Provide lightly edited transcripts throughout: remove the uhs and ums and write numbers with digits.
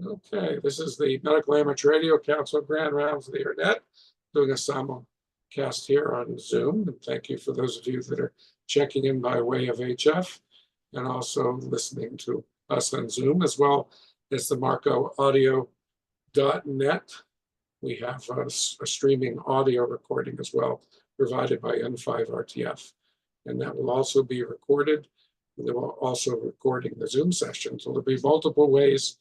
Okay, this is the Medical Amateur Radio Council Grand Rounds of the Internet, doing a simulcast here on Zoom. And thank you for those of you that are checking in by way of HF and also listening to us on Zoom, as well as the marcoaudio.net. We have a streaming audio recording as well, provided by N5RTF. And that will also be recorded. They will also recording the Zoom session. So there'll be multiple ways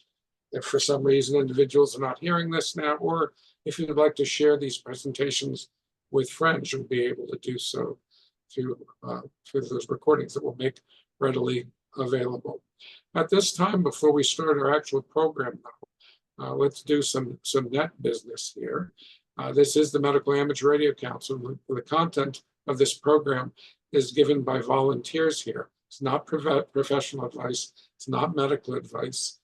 if for some reason individuals are not hearing this now, or if you'd like to share these presentations with friends, you'll be able to do so through those recordings that we'll make readily available. At this time, before we start our actual program, let's do some net business here. This is the Medical Amateur Radio Council. The content of this program is given by volunteers here. It's not professional advice. It's not medical advice.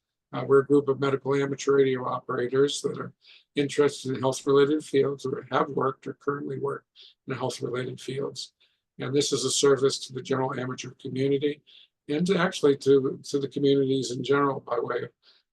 We're a group of medical amateur radio operators that are interested in health-related fields or have worked or currently work in health-related fields. And this is a service to the general amateur community and to the communities in general by way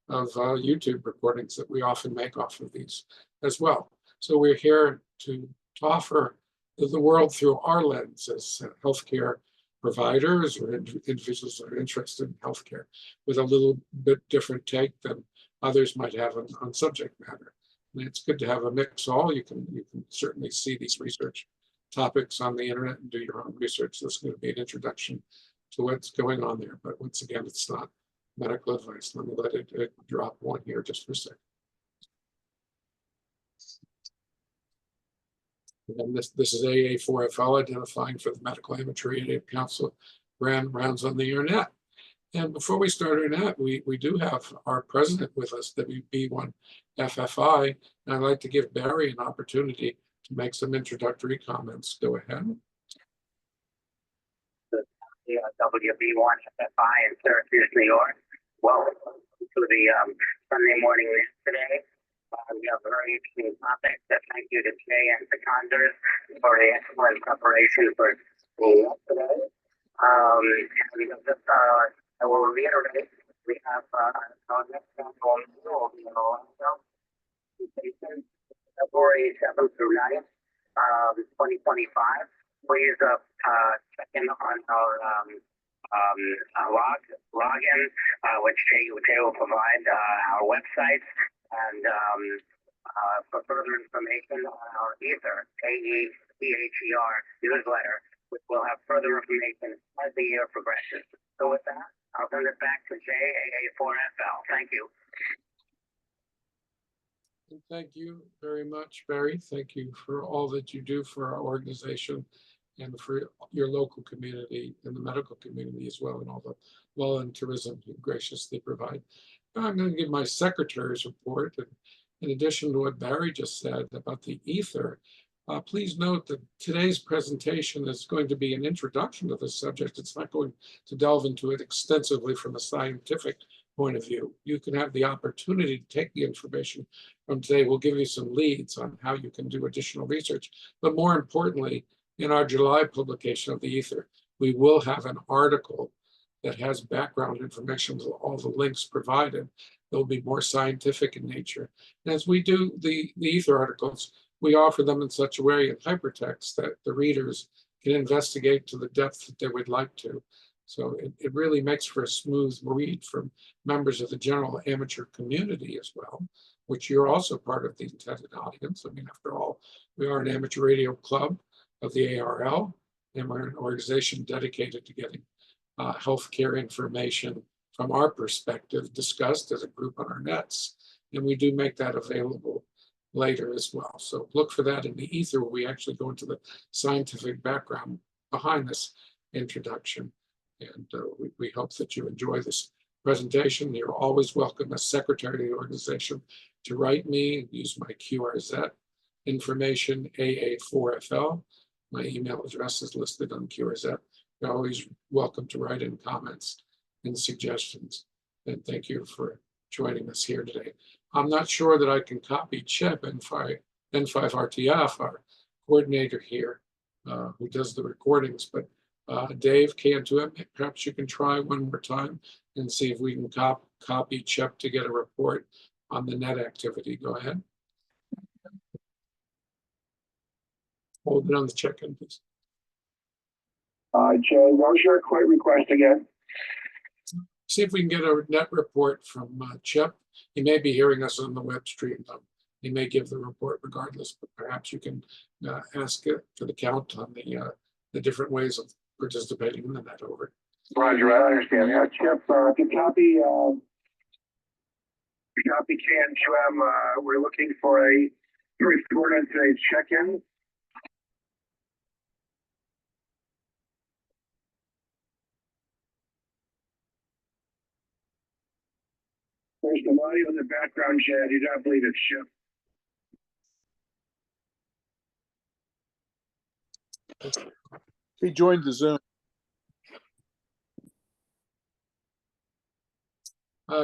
of YouTube recordings that we often make off of these as well. So we're here to offer the world through our lens as healthcare providers or individuals that are interested in healthcare with a little bit different take than others might have on subject matter. And it's good to have a mix all. You can certainly see these research topics on the internet and do your own research. This is going to be an introduction to what's going on there. But once again, it's not medical advice. Let me let it drop one here just for a second. And this is AA4FL, identifying for the Medical Amateur Radio Council Grand Rounds on the Internet. And before we start our net, we do have our president with us, WB1FFI, and I'd like to give Barry an opportunity to make some introductory comments. Go ahead. WB1FFI in Syracuse, New York. Welcome to the Sunday morning news today. We have a very interesting topic. Thank you to Jay and Seconders for the excellent preparation for today. I will reiterate, we have our next annual meeting will be in Orlando, February 7th through 9th, 2025. Please check in on our login, which Jay will provide our websites. And for further information on our Ether, AETHER newsletter, which will have further information as the year progresses. So with that, I'll send it back to JAA4FL. Thank you. Thank you very much, Barry. Thank you for all that you do for our organization and for your local community and the medical community as well, and all the volunteerism you graciously provide. I'm going to give my secretary's report. And in addition to what Barry just said about the ether, please note that today's presentation is going to be an introduction to the subject. It's not going to delve into it extensively from a scientific point of view. You can have the opportunity to take the information from today. We'll give you some leads on how you can do additional research. But more importantly, in our July publication of the ether, we will have an article that has background information with all the links provided. They'll be more scientific in nature. And as we do the ether articles, we offer them in such a way in hypertext that the readers can investigate to the depth that they would like to. So it really makes for a smooth read from members of the general amateur community as well, which you're also part of the intended audience. I mean, after all, we are an amateur radio club of the ARL, and we're an organization dedicated to getting healthcare information from our perspective discussed as a group on our nets. And we do make that available later as well. So look for that in the ether, where we actually go into the scientific background behind this introduction. And we hope that you enjoy this presentation. You're always welcome as secretary of the organization to write me, use my QRZ information, AA4FL. My email address is listed on QRZ. You're always welcome to write in comments and suggestions. And thank you for joining us here today. I'm not sure that I can copy Chip, N5RTF, our coordinator here, who does the recordings, but Dave, K2M, perhaps you can try one more time and see if we can copy Chip to get a report on the net activity. Go ahead. Hold it on the check-in, please. Jay, what was your request again? See if we can get a net report from Chip. He may be hearing us on the web stream, though. He may give the report regardless, but perhaps you can ask it for the count on the different ways of participating in the net over. Roger, I understand. Yeah, Chip, to copy KNQM, we're looking for a report on today's check-in. There's some audio in the background, Jay. I do not believe it's Chip. He joined the Zoom.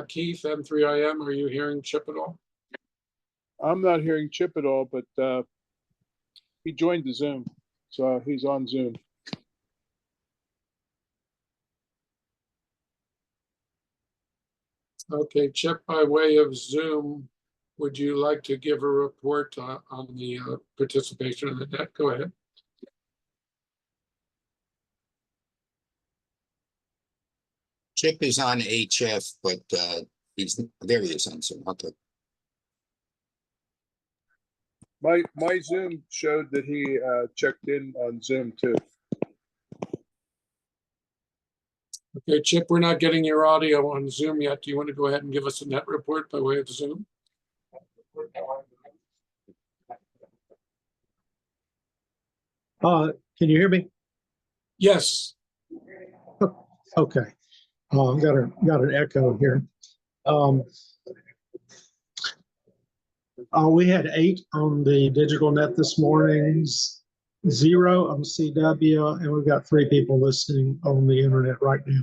Keith, M3IM, are you hearing Chip at all? I'm not hearing Chip at all, but he joined the Zoom, so he's on Zoom. Okay, Chip, by way of Zoom, would you like to give a report on the participation in the net? Go ahead. Chip is on HF, but there he is on Zoom. Okay. My Zoom showed that he checked in on Zoom too. Okay, Chip, we're not getting your audio on Zoom yet. Do you want to go ahead and give us a net report by way of Zoom? Can you hear me? Yes. Okay. Got an echo here. We had 8 on the digital net this morning, 0 on CW, and we've got 3 people listening on the internet right now.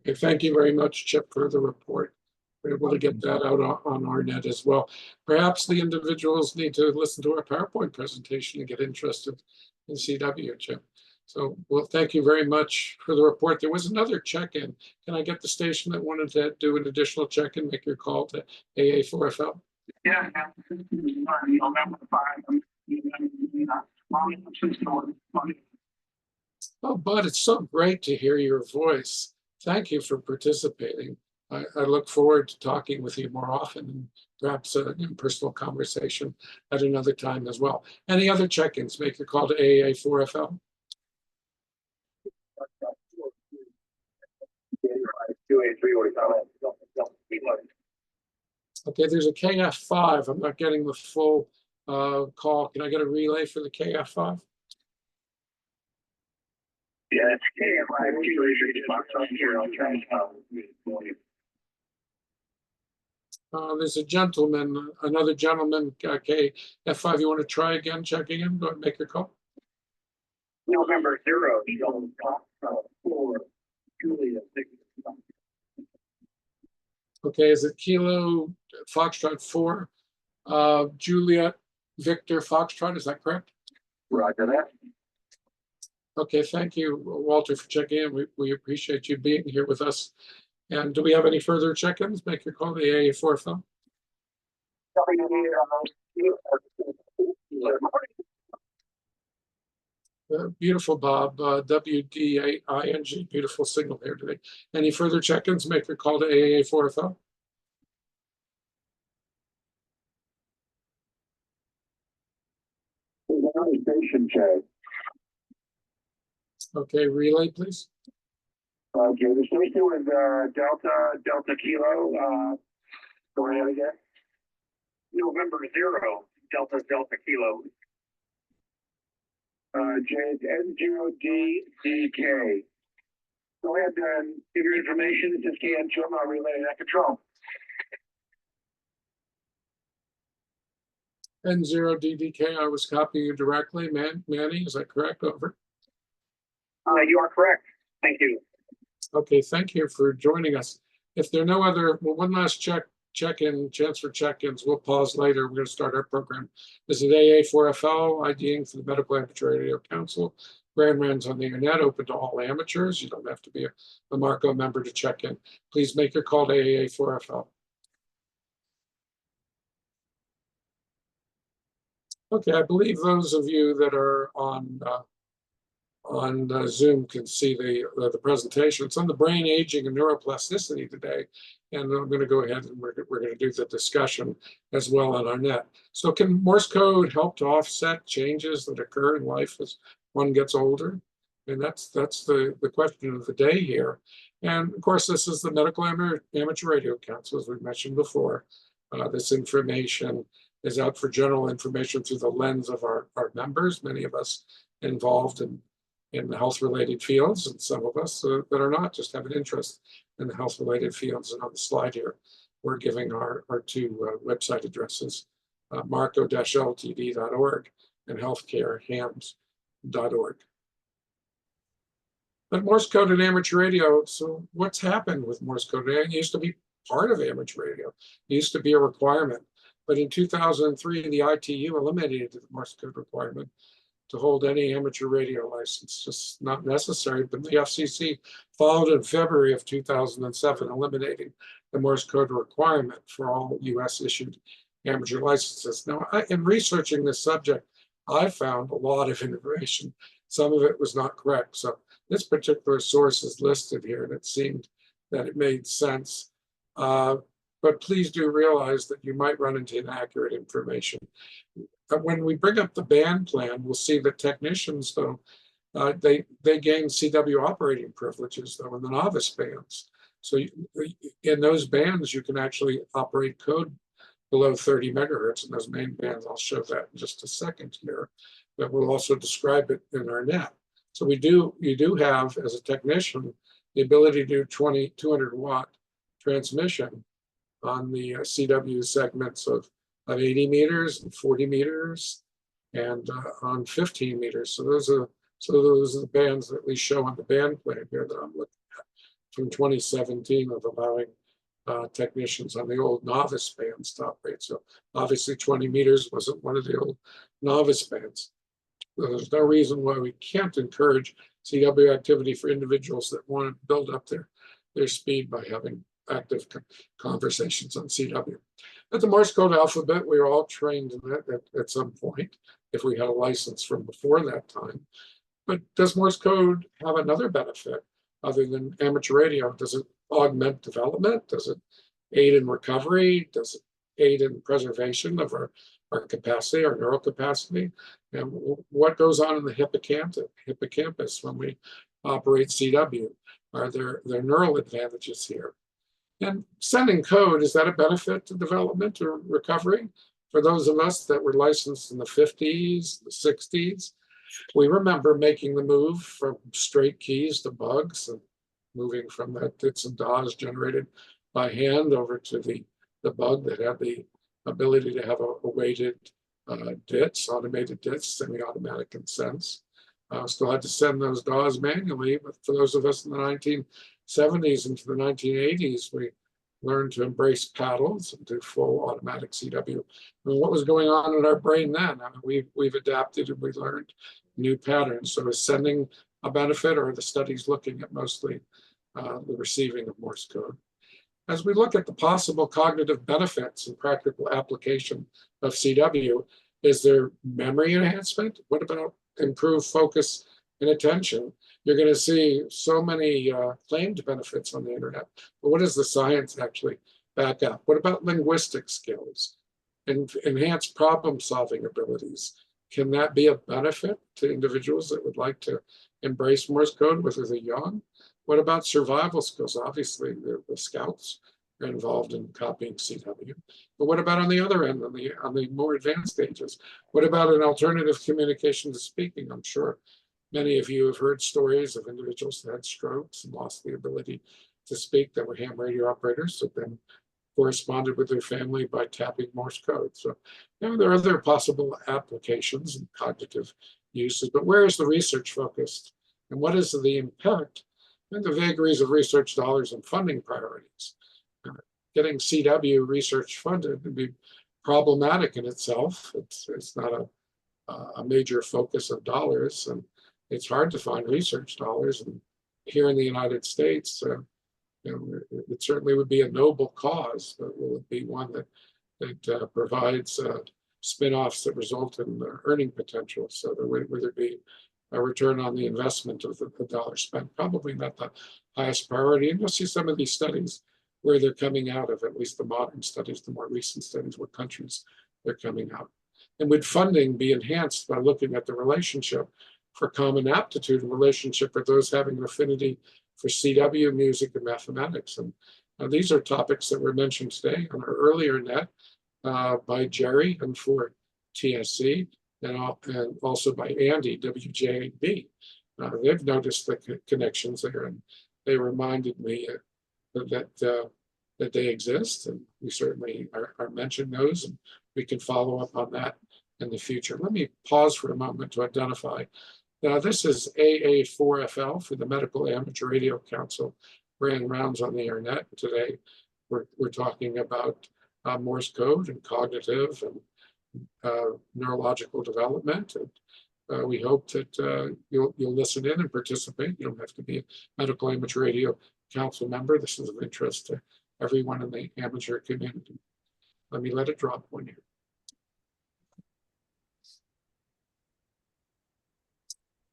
Okay, thank you very much, Chip, for the report. We're able to get that out on our net as well. Perhaps the individuals need to listen to our PowerPoint presentation and get interested in CW, Chip. So, well, thank you very much for the report. There was another check-in. Can I get the station that wanted to do an additional check-in, make your call to AA4FL? Yeah. Oh, Bud, it's so great to hear your voice. Thank you for participating. I look forward to talking with you more often and perhaps in personal conversation at another time as well. Any other check-ins? Make your call to AA4FL. Okay, there's a KF5. I'm not getting the full call. Can I get a relay for the KF5? Yeah, it's KF5. There's a gentleman, another gentleman, KF5. You want to try again checking in? Go ahead and make your call. November 0, 4, Julia 6. Okay, is it Kilo Foxtrot 4, Juliet Victor Foxtrot? Is that correct? Roger that. Okay, thank you, Walter, for checking in. We appreciate you being here with us. And do we have any further check-ins? Make your call to the AA4FL. Beautiful, Bob. WDING, beautiful signal here today. Any further check-ins? Make your call to AA4FL. Station check. Okay, relay, please. Okay, the station was Delta Kilo. Go ahead again. November 0, Delta Kilo. It's N0DDK. Go ahead and give your information. This is KNQM. I'll relay that control. N0DDK, I was copying you directly. Manny, is that correct? Over. You are correct. Thank you. Okay, thank you for joining us. If there are no other, well, one last check-in, chance for check-ins. We'll pause later. We're going to start our program. This is AA4FL, IDing for the Medical Amateur Radio Council. Grand Rounds on the internet, open to all amateurs. You don't have to be a Marco member to check in. Please make your call to AA4FL. Okay, I believe those of you that are on Zoom can see the presentation. It's on the brain aging and neuroplasticity today. And I'm going to go ahead and we're going to do the discussion as well on our net. So can Morse code help to offset changes that occur in life as one gets older? And that's the question of the day here. And of course, this is the Medical Amateur Radio Council, as we mentioned before. This information is out for general information through the lens of our members, many of us involved in the health-related fields, and some of us that are not, just have an interest in the health-related fields. And on the slide here, we're giving our two website addresses, marco-ltd.org and healthcarehams.org. But Morse code and amateur radio, so what's happened with Morse code? It used to be part of amateur radio. It used to be a requirement. But in 2003, the ITU eliminated the Morse code requirement to hold any amateur radio license, just not necessary. But the FCC followed in February of 2007, eliminating the Morse code requirement for all US issued amateur licenses. Now, in researching this subject, I found a lot of information. Some of it was not correct. So this particular source is listed here, and it seemed that it made sense. But please do realize that you might run into inaccurate information. But when we bring up the band plan, we'll see that technicians, though, they gain CW operating privileges, though, in the novice bands. So in those bands, you can actually operate code below 30 megahertz in those main bands. I'll show that in just a second here, but we'll also describe it in our net. So you do have, as a technician, the ability to do 200 watt transmission on the CW segments of 80 meters and 40 meters and on 15 meters. So those are the bands that we show on the band plan here that I'm looking at from 2017 of allowing technicians on the old novice bands to operate. So obviously 20 meters wasn't one of the old novice bands. There's no reason why we can't encourage CW activity for individuals that want to build up their speed by having active conversations on CW. At the Morse code alphabet, we were all trained in that at some point, if we had a license from before that time. But does Morse code have another benefit other than amateur radio? Does it augment development? Does it aid in recovery? Does it aid in preservation of our capacity, our neural capacity? And what goes on in the hippocampus when we operate CW? Are there neural advantages here? And sending code, is that a benefit to development or recovery? For those of us that were licensed in the 50s, the 60s, we remember making the move from straight keys to bugs and moving from that dits and dahs generated by hand over to the bug that had the ability to have a weighted dits, automated dits, semi-automatic consents. Still had to send those DAWs manually, but for those of us in the 1970s into the 1980s, we learned to embrace paddles and do full automatic CW. I mean, what was going on in our brain then? I mean, we've adapted and we've learned new patterns. So is sending a benefit, or are the studies looking at mostly the receiving of Morse code? As we look at the possible cognitive benefits and practical application of CW, is there memory enhancement? What about improved focus and attention? You're going to see so many claimed benefits on the internet, but what does the science actually back up? What about linguistic skills and enhanced problem-solving abilities? Can that be a benefit to individuals that would like to embrace Morse code, whether they're young? What about survival skills? Obviously, the scouts are involved in copying CW. But what about on the other end, on the more advanced stages? What about an alternative communication to speaking? I'm sure many of you have heard stories of individuals that had strokes and lost the ability to speak, that were ham radio operators, that then corresponded with their family by tapping Morse code. So there are other possible applications and cognitive uses, but where is the research focused? And what is the impact and the vagaries of research dollars and funding priorities? Getting CW research funded would be problematic in itself. It's not a major focus of dollars, and it's hard to find research dollars. And here in the United States, it certainly would be a noble cause, but will it be one that provides spin-offs that result in earning potential. So there would be a return on the investment of the dollar spent, probably not the highest priority. And you'll see some of these studies where they're coming out of, at least the modern studies, the more recent studies, what countries they're coming out. And would funding be enhanced by looking at the relationship for common aptitude and relationship for those having an affinity for CW, music, and mathematics. And these are topics that were mentioned today on our earlier net by Jerry and for TSC, and also by Andy, WJB. They've noticed the connections there, and they reminded me that they exist, and we certainly are mentioning those, and we can follow up on that in the future. Let me pause for a moment to identify. Now, this is AA4FL for the Medical Amateur Radio Council, ran rounds on the internet. Today, we're talking about Morse code and cognitive and neurological development. And we hope that you'll listen in and participate. You don't have to be a Medical Amateur Radio Council member. This is of interest to everyone in the amateur community. Let me let it drop one here.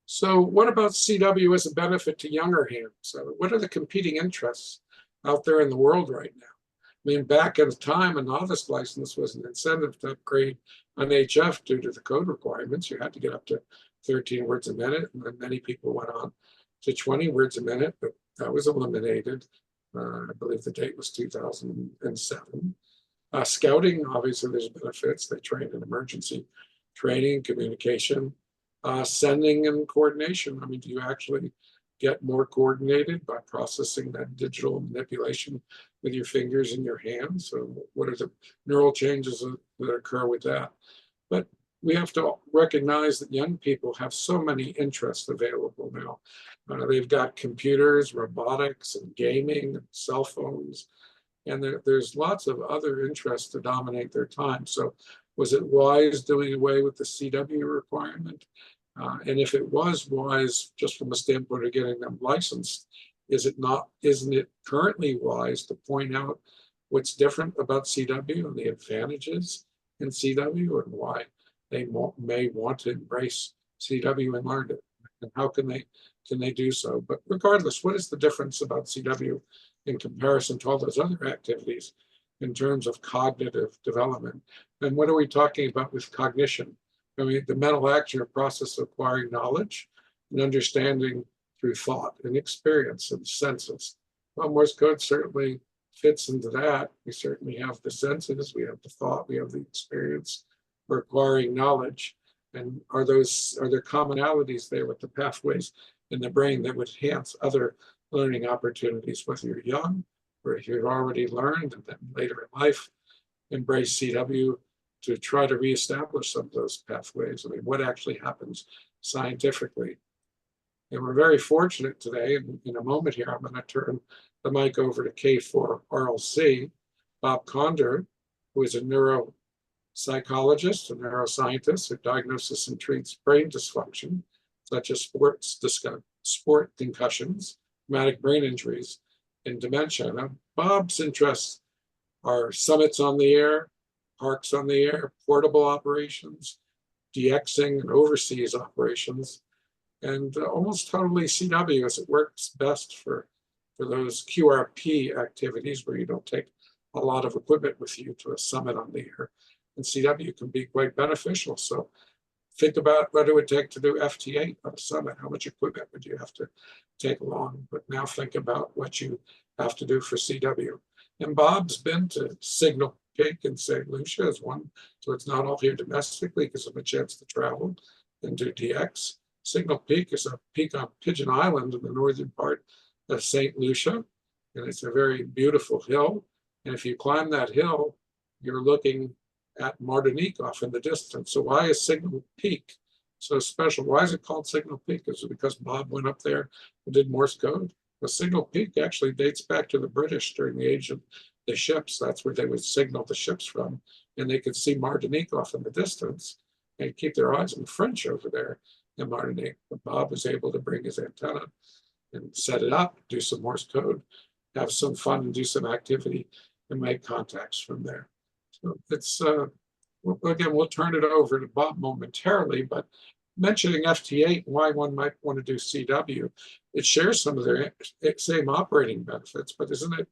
So what about CW as a benefit to younger hands? So what are the competing interests out there in the world right now? I mean, back at the time, a novice license was an incentive to upgrade an HF due to the code requirements. You had to get up to 13 words a minute, and then many people went on to 20 words a minute, but that was eliminated. I believe the date was 2007. Scouting, obviously, there's benefits. They train in emergency training, communication, sending, and coordination. I mean, do you actually get more coordinated by processing that digital manipulation with your fingers and your hands? So what are the neural changes that occur with that? But we have to recognize that young people have so many interests available now. They've got computers, robotics, and gaming, and cell phones, and there's lots of other interests to dominate their time. So was it wise doing away with the CW requirement? And if it was wise, just from a standpoint of getting them licensed, isn't it currently wise to point out what's different about CW and the advantages in CW and why they may want to embrace CW and learn it? And how can they do so? But regardless, what is the difference about CW in comparison to all those other activities in terms of cognitive development? And what are we talking about with cognition? I mean, the mental action or process of acquiring knowledge and understanding through thought and experience and senses. Well, Morse code certainly fits into that. We certainly have the senses, we have the thought, we have the experience for acquiring knowledge. And are there commonalities there with the pathways in the brain that would enhance other learning opportunities, whether you're young or if you've already learned and then later in life embrace CW to try to reestablish some of those pathways? I mean, what actually happens scientifically? And we're very fortunate today, and in a moment here, I'm going to turn the mic over to K4RLC, Bob Conder, who is a neuropsychologist, a neuroscientist who diagnoses and treats brain dysfunction, such as sport concussions, traumatic brain injuries, and dementia. Now, Bob's interests are summits on the air, parks on the air, portable operations, DXing and overseas operations, and almost totally CW, as it works best for those QRP activities where you don't take a lot of equipment with you to a summit on the air. And CW can be quite beneficial. So think about what it would take to do FT8 on a summit. How much equipment would you have to take along? But now think about what you have to do for CW. And Bob's been to Signal Peak in St. Lucia as one, so it's not all here domestically because of a chance to travel and do DX. Signal Peak is a peak on Pigeon Island in the northern part of St. Lucia, and it's a very beautiful hill. And if you climb that hill, you're looking at Martinique off in the distance. So why is Signal Peak so special? Why is it called Signal Peak? Is it because Bob went up there and did Morse code? The Signal Peak actually dates back to the British during the age of the ships. That's where they would signal the ships from, and they could see Martinique off in the distance and keep their eyes on the French over there in Martinique. But Bob was able to bring his antenna and set it up, do some Morse code, have some fun and do some activity and make contacts from there. So it's again, we'll turn it over to Bob momentarily, but mentioning FT8, why one might want to do CW, it shares some of their same operating benefits, but isn't it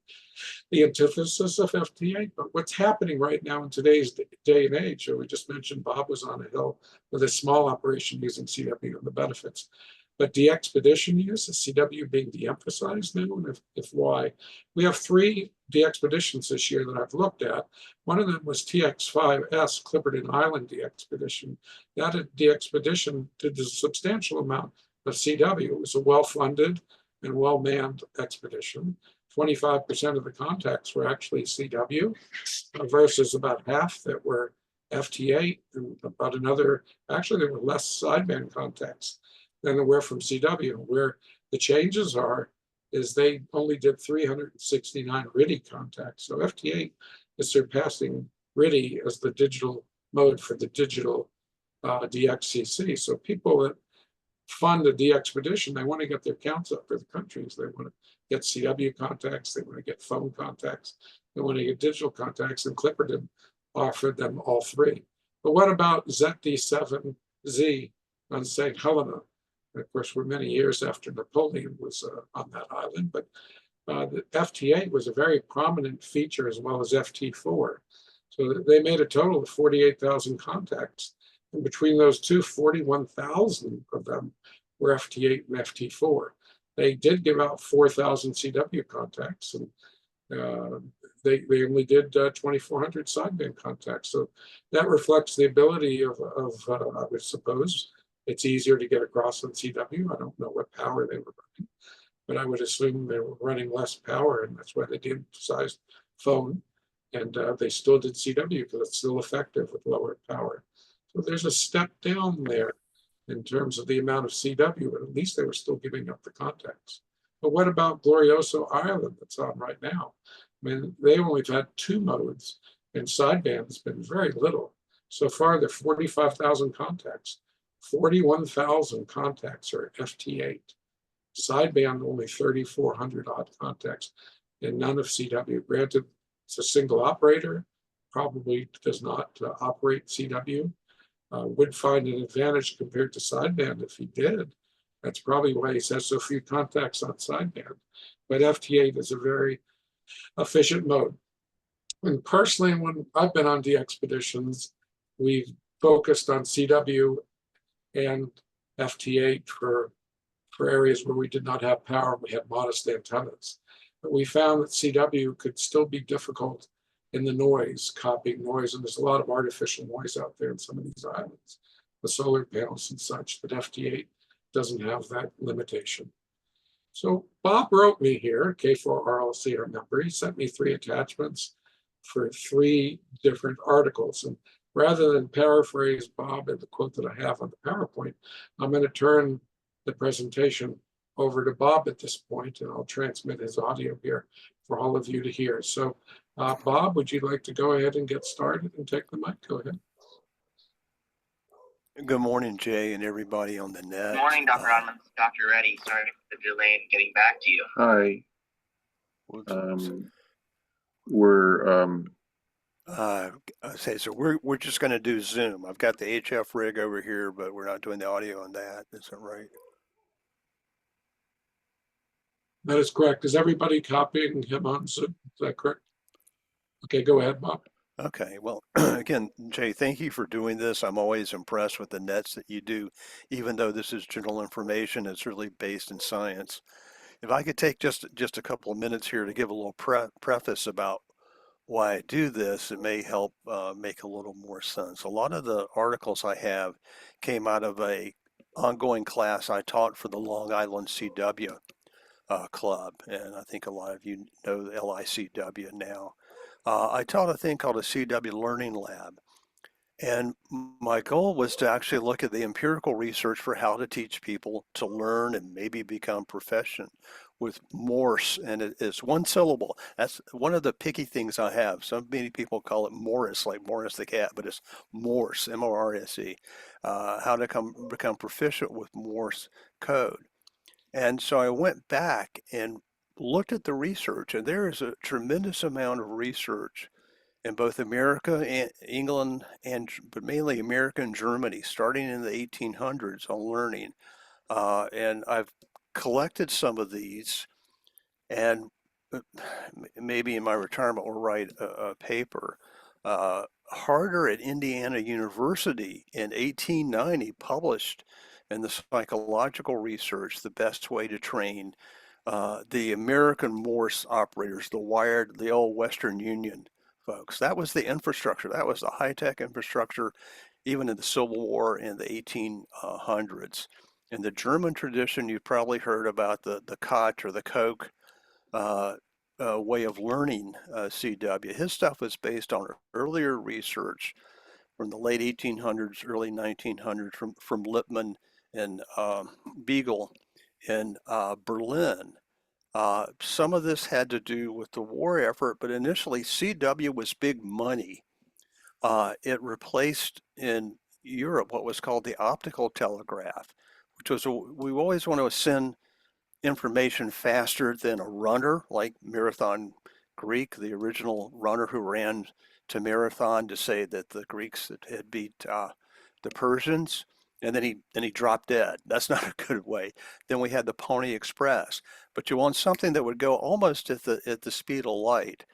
the antithesis of FT8? But what's happening right now in today's day and age, we just mentioned Bob was on a hill with a small operation using CW and the benefits. But de-expedition use, is CW being de-emphasized now? And if why? We have 3 de-expeditions this year that I've looked at. One of them was TX5S, Clipperton Island de-expedition. That de-expedition did a substantial amount of CW. It was a well-funded and well-manned expedition. 25% of the contacts were actually CW versus about half that were FT8 and about another, actually there were less sideband contacts than there were from CW. Where the changes are is they only did 369 RIDI contacts. So FT8 is surpassing RIDI as the digital mode for the digital DXCC. So people that fund a de-expedition, they want to get their counts up for the countries. They want to get CW contacts, they want to get phone contacts, they want to get digital contacts, and Clipperton offered them all 3. But what about ZD7Z on St. Helena? And of course, we're many years after Napoleon was on that island, but the FT8 was a very prominent feature as well as FT4. So they made a total of 48,000 contacts. And between those two, 41,000 of them were FT8 and FT4. They did give out 4,000 CW contacts, and they only did 2,400 sideband contacts. So that reflects the ability of I would suppose, it's easier to get across on CW. I don't know what power they were running, but I would assume they were running less power, and that's why they de-emphasized phone. And they still did CW because it's still effective with lower power. So there's a step down there in terms of the amount of CW, but at least they were still giving up the contacts. But what about Glorioso Island that's on right now? I mean, they only have had 2 modes, and sideband has been very little. So far, there are 45,000 contacts. 41,000 contacts are FT8. Sideband only 3,400 odd contacts, and none of CW. Granted, it's a single operator, probably does not operate CW. Would find an advantage compared to sideband if he did. That's probably why he has so few contacts on sideband. But FT8 is a very efficient mode. And personally, when I've been on de-expeditions, we've focused on CW and FT8 for areas where we did not have power. We had modest antennas. But we found that CW could still be difficult in the noise, copying noise, and there's a lot of artificial noise out there in some of these islands, the solar panels and such, but FT8 doesn't have that limitation. So Bob wrote me here, K4RLCR member, he sent me 3 attachments for 3 different articles. And rather than paraphrase Bob and the quote that I have on the PowerPoint, I'm going to turn the presentation over to Bob at this point, and I'll transmit his audio here for all of you to hear. So Bob, would you like to go ahead and get started and take the mic? Go ahead. Good morning, Jay, and everybody on the net. Good morning, Dr. Rodman. Dr. Reddy, sorry for the delay in getting back to you. Hi. We're just going to do Zoom. I've got the HF rig over here, but we're not doing the audio on that. Is that right? That is correct. Is everybody copying him on Zoom? Is that correct? Okay, go ahead, Bob. Okay, well, again, Jay, thank you for doing this. I'm always impressed with the nets that you do. Even though this is general information, it's really based in science. If I could take just a couple of minutes here to give a little preface about why I do this, it may help make a little more sense. A lot of the articles I have came out of a ongoing class I taught for the Long Island CW club, and I think a lot of you know the LICW now. I taught a thing called a CW Learning Lab, and my goal was to actually look at the empirical research for how to teach people to learn and maybe become proficient with Morse, and it's 1 syllable. That's one of the picky things I have. Many people call it Morris, like Morris the cat, but it's Morse, M-O-R-S-E. How to become proficient with Morse code. And so I went back and looked at the research, and there is a tremendous amount of research in both America and England, but mainly America and Germany, starting in the 1800s on learning. And I've collected some of these, and maybe in my retirement we'll write a paper. Harder at Indiana University in 1890 published in the psychological research the best way to train the American Morse operators, the wired, the old Western Union folks. That was the infrastructure. That was the high-tech infrastructure, even in the Civil War in the 1800s. In the German tradition, you probably heard about the Koch or the Koch uh, way of learning CW. His stuff was based on earlier research from the late 1800s, early 1900s from Lippmann and Beagle in Berlin. Some of this had to do with the war effort, but initially CW was big money. It replaced in Europe what was called the optical telegraph, which was we always want to send information faster than a runner, like Marathon Greek, the original runner who ran to Marathon to say that the Greeks had beat the Persians, and then he dropped dead. That's not a good way. Then we had the Pony Express, but you want something that would go almost at the speed of light.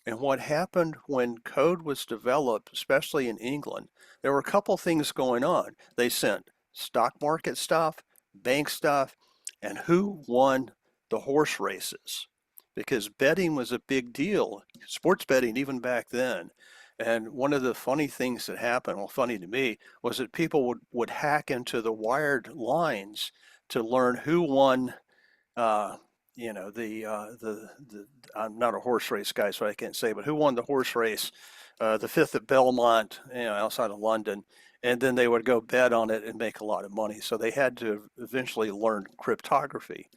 And what happened when code was developed, especially in England, there were a couple things going on. They sent stock market stuff, bank stuff, and who won the horse races. Because betting was a big deal, sports betting even back then. And one of the funny things that happened, well, funny to me, was that people would hack into the wired lines to learn who won uh, the I'm not a horse race guy, so I can't say, but who won the horse race, the fifth at Belmont, outside of London, and then they would go bet on it and make a lot of money. So they had to eventually learn cryptography.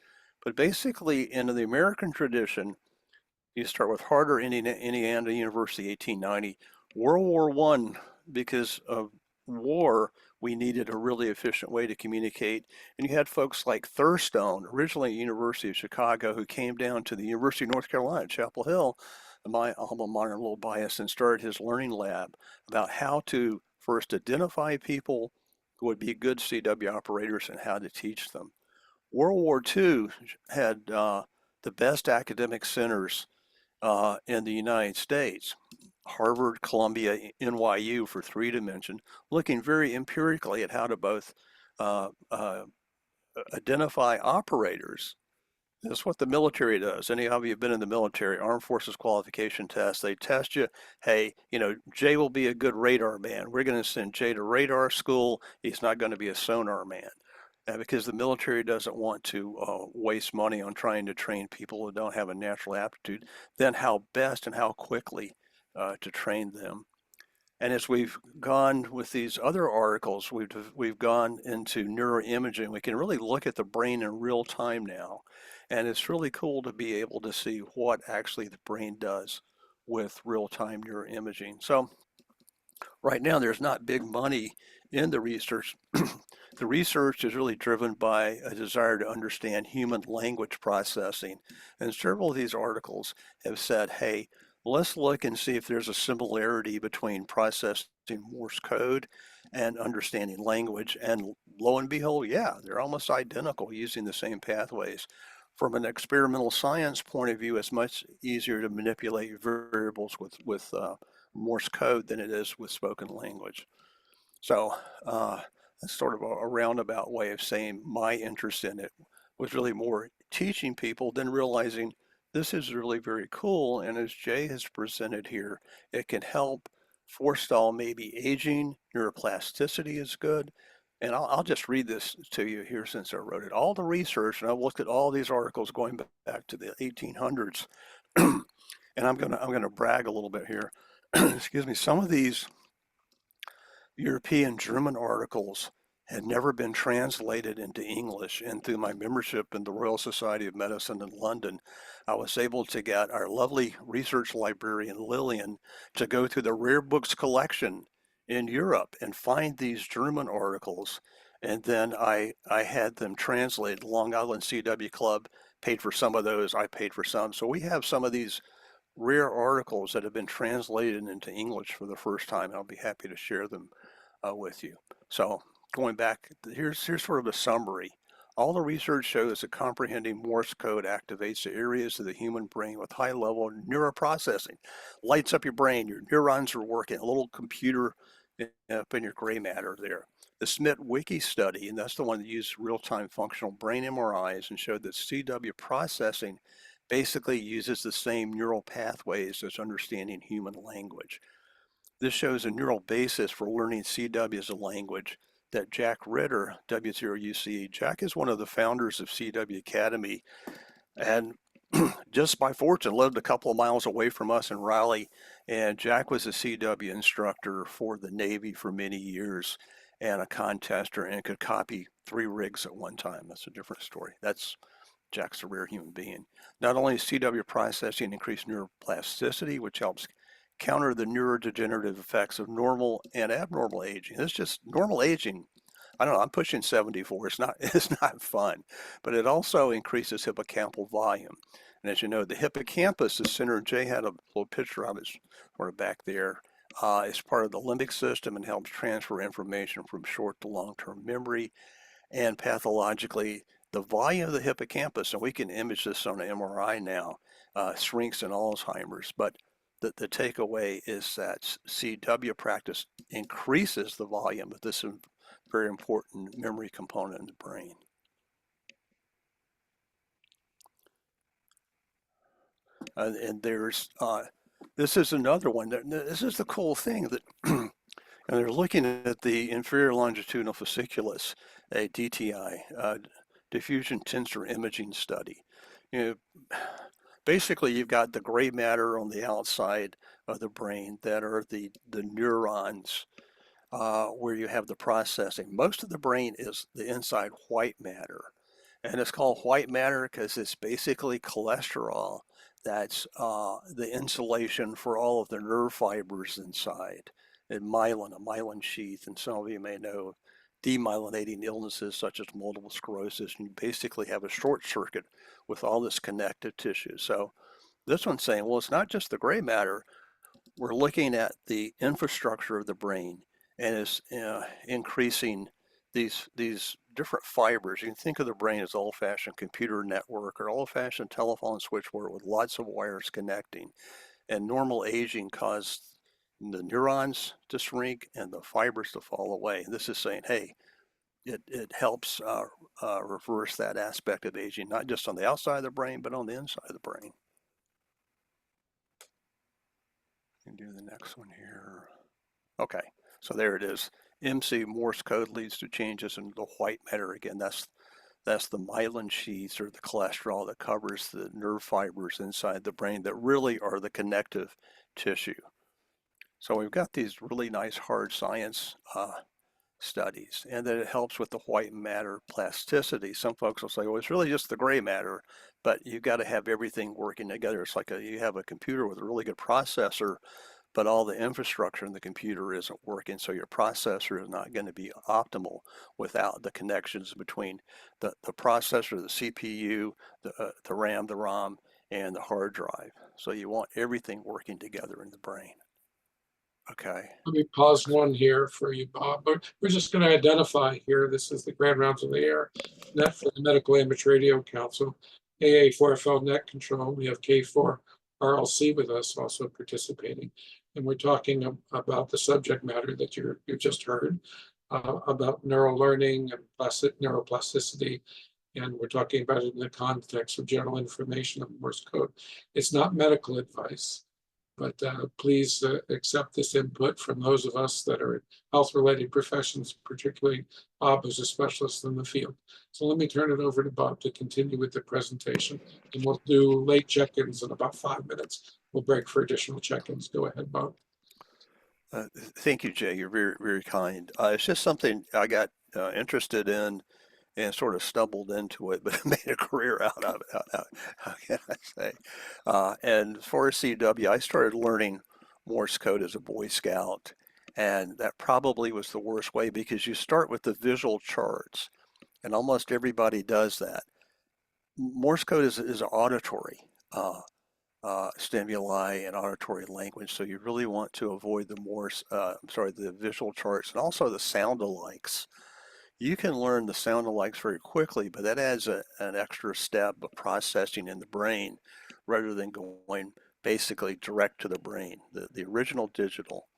But basically, in the American tradition, you start with Harder, Indiana University, 1890. World War One, because of war, we needed a really efficient way to communicate. And you had folks like Thurstone, originally University of Chicago, who came down to the University of North Carolina, Chapel Hill, my alma mater, a little biased, and started his learning lab about how to first identify people who would be good CW operators and how to teach them. World War II had the best academic centers in the United States. Harvard, Columbia, NYU for three to mention, looking very empirically at how to both uh, uh, identify operators. This is what the military does. Any of you have been in the military, Armed Forces qualification test, they test you. Hey, Jay will be a good radar man. We're going to send Jay to radar school. He's not going to be a sonar man. Because the military doesn't want to waste money on trying to train people who don't have a natural aptitude, then how best and how quickly to train them. And as we've gone with these other articles, we've gone into neuroimaging. We can really look at the brain in real time now. And it's really cool to be able to see what actually the brain does with real-time neuroimaging. So right now, there's not big money in the research. The research is really driven by a desire to understand human language processing. And several of these articles have said, hey, let's look and see if there's a similarity between processing Morse code and understanding language. And lo and behold, yeah, they're almost identical using the same pathways. From an experimental science point of view, it's much easier to manipulate variables with Morse code than it is with spoken language. So that's sort of a roundabout way of saying my interest in it was really more teaching people than realizing this is really very cool. And as Jay has presented here, it can help forestall maybe aging. Neuroplasticity is good. And I'll just read this to you here since I wrote it. All the research, and I've looked at all these articles going back to the 1800s, and I'm gonna brag a little bit here. Excuse me. Some of these European German articles had never been translated into English, and through my membership in the Royal Society of Medicine in London, I was able to get our lovely research librarian Lillian to go through the rare books collection in Europe and find these German articles. And then I had them translated. Long Island CW Club paid for some of those, I paid for some. So we have some of these rare articles that have been translated into English for the first time. I'll be happy to share them with you. So going back, here's sort of a summary. All the research shows that comprehending Morse code activates the areas of the human brain with high level neuroprocessing. Lights up your brain, your neurons are working, a little computer up in your gray matter there. The Smith Wiki study, and that's the one that used real-time functional brain MRIs and showed that CW processing basically uses the same neural pathways as understanding human language. This shows a neural basis for learning CW as a language that Jack Ritter, W0UC, Jack is one of the founders of CW Academy and just by fortune lived a couple of miles away from us in Raleigh. And Jack was a CW instructor for the Navy for many years and a contester and could copy 3 rigs at one time. That's a different story. That's Jack's a rare human being. Not only does CW processing increase neuroplasticity, which helps counter the neurodegenerative effects of normal and abnormal aging. It's just normal aging. I don't know, I'm pushing 74. It's not fun, but it also increases hippocampal volume. And as you know, the hippocampus is centered. Jay had a little picture of it sort of back there. It's part of the limbic system and helps transfer information from short to long-term memory. And pathologically, the volume of the hippocampus, and we can image this on an MRI now, shrinks in Alzheimer's. But the takeaway is that CW practice increases the volume of this very important memory component in the brain. And there's, this is another one. This is the cool thing that, and they're looking at the inferior longitudinal fasciculus, a DTI, diffusion tensor imaging study. You know, basically, you've got the gray matter on the outside of the brain that are the neurons where you have the processing. Most of the brain is the inside white matter. And it's called white matter because it's basically cholesterol that's the insulation for all of the nerve fibers inside. And myelin, a myelin sheath, and some of you may know demyelinating illnesses such as multiple sclerosis, and you basically have a short circuit with all this connective tissue. So this one's saying, well, it's not just the gray matter. We're looking at the infrastructure of the brain and is increasing these different fibers. You can think of the brain as old-fashioned computer network or old-fashioned telephone switchboard with lots of wires connecting. And normal aging caused the neurons to shrink and the fibers to fall away. This is saying, hey, it helps reverse that aspect of aging, not just on the outside of the brain, but on the inside of the brain. You can do the next one here. Okay, so there it is. MC Morse code leads to changes in the white matter. Again, that's the myelin sheaths or the cholesterol that covers the nerve fibers inside the brain that really are the connective tissue. So we've got these really nice hard science studies, and that it helps with the white matter plasticity. Some folks will say, well, it's really just the gray matter, but you've got to have everything working together. It's like you have a computer with a really good processor, but all the infrastructure in the computer isn't working, so your processor is not going to be optimal without the connections between the processor, the CPU, the RAM, the ROM, and the hard drive. So you want everything working together in the brain. Okay. Let me pause one here for you, Bob. But we're just going to identify here. This is the Grand Rounds of the Air, net for the Medical Image Radio Council, AA4FL net control. We have K4RLC with us also participating. And we're talking about the subject matter that you just heard, about neural learning and neuroplasticity. And we're talking about it in the context of general information of Morse code. It's not medical advice. But please accept this input from those of us that are in health-related professions, particularly Bob, who's a specialist in the field. So let me turn it over to Bob to continue with the presentation, and we'll do late check-ins in about 5 minutes. We'll break for additional check-ins. Go ahead, Bob. Thank you, Jay. You're very, very kind. It's just something I got interested in and sort of stumbled into it, but made a career out of it. How can I say? And as far as CW, I started learning Morse code as a Boy Scout, and that probably was the worst way because you start with the visual charts, and almost everybody does that. Morse code is auditory. stimuli and auditory language. So you really want to avoid the Morse, the visual charts and also the sound alikes. You can learn the sound alikes very quickly, but that adds an extra step of processing in the brain rather than going basically direct to the brain, the original digital.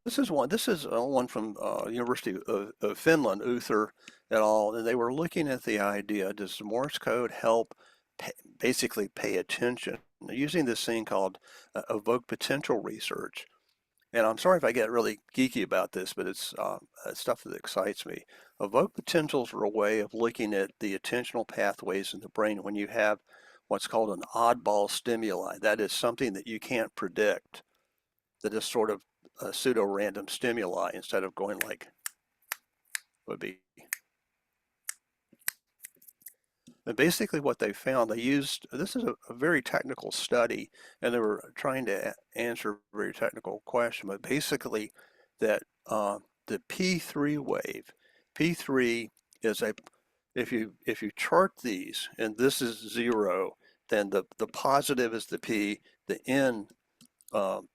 This is one from University of Finland, Uther et al., and they were looking at the idea, does the Morse code help basically pay attention? They're using this thing called evoked potential research. And I'm sorry if I get really geeky about this, but it's stuff that excites me. Evoked potentials are a way of looking at the attentional pathways in the brain when you have what's called an oddball stimuli. That is something that you can't predict, that is sort of a pseudo-random stimuli instead of going like would be. And basically what they found, they used, this is a very technical study, and they were trying to answer a very technical question, but basically that the P3 wave, P3 is if you chart these, and this is 0, then the positive is the P, the N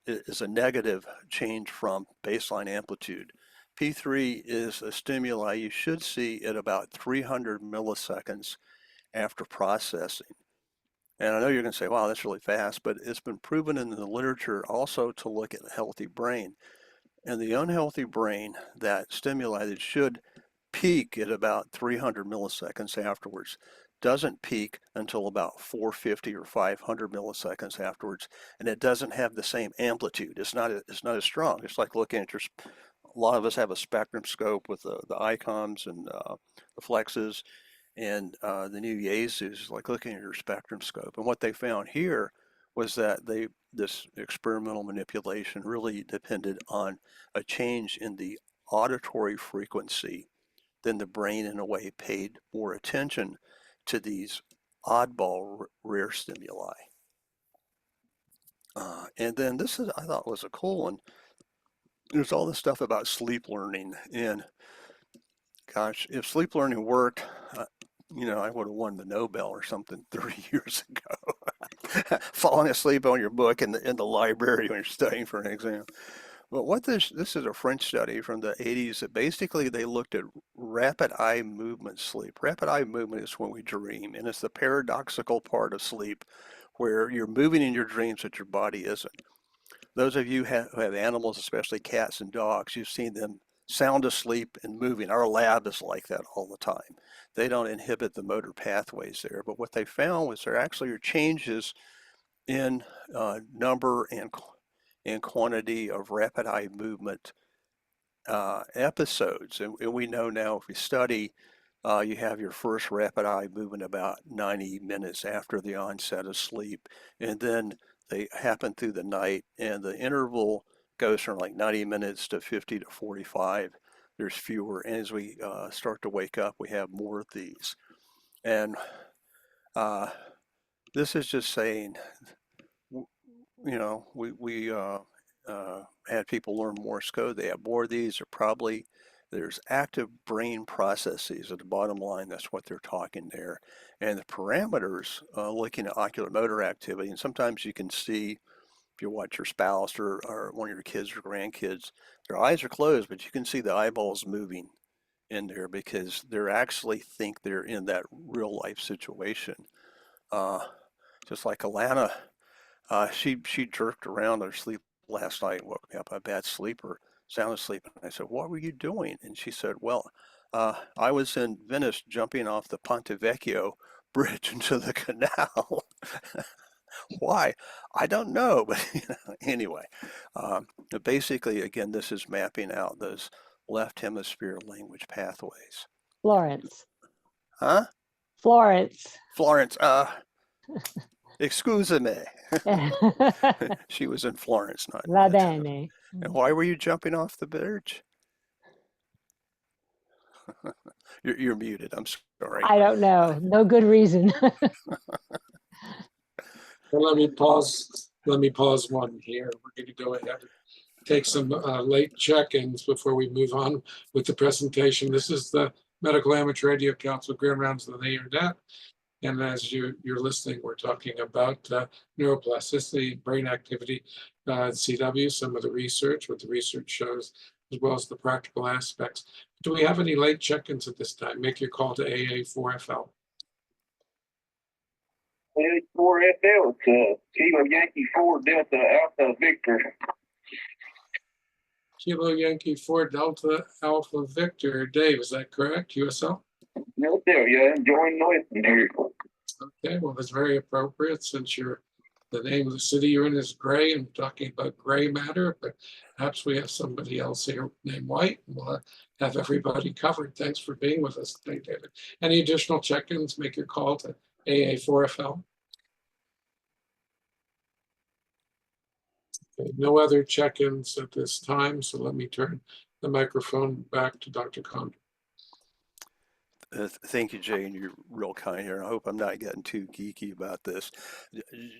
is a negative change from baseline amplitude. P3 is a stimuli you should see at about 300 milliseconds after processing. And I know you're going to say, wow, that's really fast, but it's been proven in the literature also to look at a healthy brain. And the unhealthy brain, that stimuli that should peak at about 300 milliseconds afterwards, doesn't peak until about 450 or 500 milliseconds afterwards, and it doesn't have the same amplitude. It's not as strong. It's like looking at a lot of us have a spectrum scope with the icons and the flexes, and the new Yesus, like looking at your spectrum scope. And what they found here was that this experimental manipulation really depended on a change in the auditory frequency. Then the brain, in a way, paid more attention to these oddball rare stimuli. And then this I thought was a cool one. There's all this stuff about sleep learning, and gosh, if sleep learning worked, I would have won the Nobel or something 30 years ago. Falling asleep on your book in the library when you're studying for an exam. But this is a French study from the 80s that basically they looked at rapid eye movement sleep. Rapid eye movement is when we dream, and it's the paradoxical part of sleep where you're moving in your dreams that your body isn't. Those of you who have animals, especially cats and dogs, you've seen them sound asleep and moving. Our lab is like that all the time. They don't inhibit the motor pathways there, but what they found was there actually are changes in number and quantity of rapid eye movement episodes. And we know now if we study, you have your first rapid eye movement about 90 minutes after the onset of sleep, and then they happen through the night, and the interval goes from like 90 minutes to 50 to 45. There's fewer, and as we start to wake up, we have more of these. And this is just saying, we had people learn Morse code. They have more of these. There's active brain processes at the bottom line. That's what they're talking there. And the parameters, looking at ocular motor activity, and sometimes you can see, if you watch your spouse or one of your kids or grandkids, their eyes are closed, but you can see the eyeballs moving in there because they're actually think they're in that real life situation. Just like Alana, she jerked around in her sleep last night, woke me up, a bad sleeper, sound asleep. And I said, what were you doing? And she said, well, I was in Venice jumping off the Ponte Vecchio bridge into the canal. Why? I don't know, but anyway, basically, again, this is mapping out those left hemisphere language pathways. Florence. Huh? Florence. Florence. Excuse me. She was in Florence, not. Va bene. And why were you jumping off the bridge? You're muted. I'm sorry. I don't know. No good reason. Well, let me pause one here. We're going to go ahead and take some late check-ins before we move on with the presentation. This is the Medical Amateur Radio Council Grand Rounds of the Internet. And as you're listening, we're talking about neuroplasticity, brain activity, CW, some of the research, what the research shows, as well as the practical aspects. Do we have any late check-ins at this time? Make your call to AA4FL. AA4FL, it's Kilo Yankee 4 Delta Alpha Victor. Kilo Yankee 4 Delta Alpha Victor. Dave, is that correct? USL? No, there, yeah, enjoying noise in here. Okay, well, that's very appropriate since the name of the city you're in is Gray and we're talking about gray matter, but perhaps we have somebody else here named White and we'll have everybody covered. Thanks for being with us today, David. Any additional check-ins, make your call to AA4FL. Okay, no other check-ins at this time, so let me turn the microphone back to Dr. Condon. Thank you, Jay, and you're real kind here. I hope I'm not getting too geeky about this.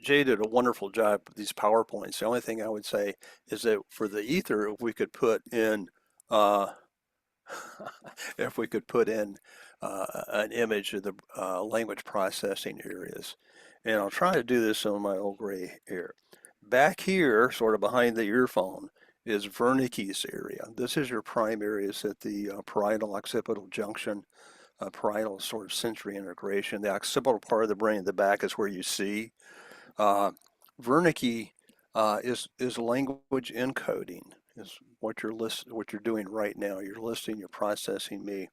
Jay did a wonderful job with these PowerPoints. The only thing I would say is that for the ether, if we could put in if we could put in an image of the language processing areas. And I'll try to do this on my old gray hair. Back here, sort of behind the earphone, is Wernicke's area. This is your prime areas at the parietal occipital junction, parietal sort of sensory integration. The occipital part of the brain in the back is where you see. Wernicke is language encoding, is what you're doing right now. You're listening, you're processing me.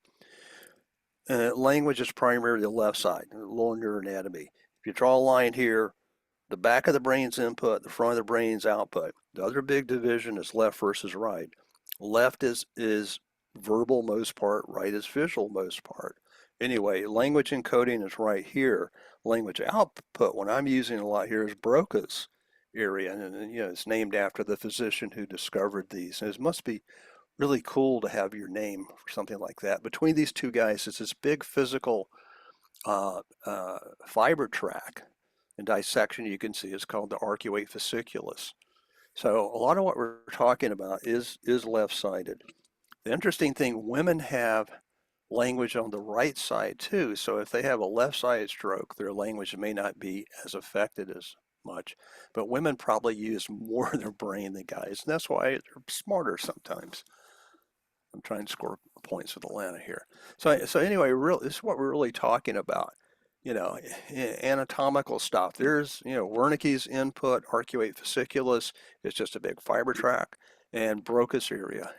Language is primarily the left side, lower neuroanatomy. If you draw a line here, the back of the brain's input, the front of the brain's output. The other big division is left versus right. Left is verbal most part, right is visual most part. Anyway, language encoding is right here. Language output, what I'm using a lot here is Broca's area, and it's named after the physician who discovered these. And it must be really cool to have your name for something like that. Between these two guys, it's this big physical fiber track and dissection you can see is called the arcuate fasciculus. So a lot of what we're talking about is left-sided. The interesting thing, women have language on the right side too. So if they have a left-sided stroke, their language may not be as affected as much. But women probably use more of their brain than guys, and that's why they're smarter sometimes. I'm trying to score points with Atlanta here. So anyway, this is what we're really talking about. Anatomical stuff. There's, Wernicke's input, arcuate fasciculus is just a big fiber tract, and Broca's area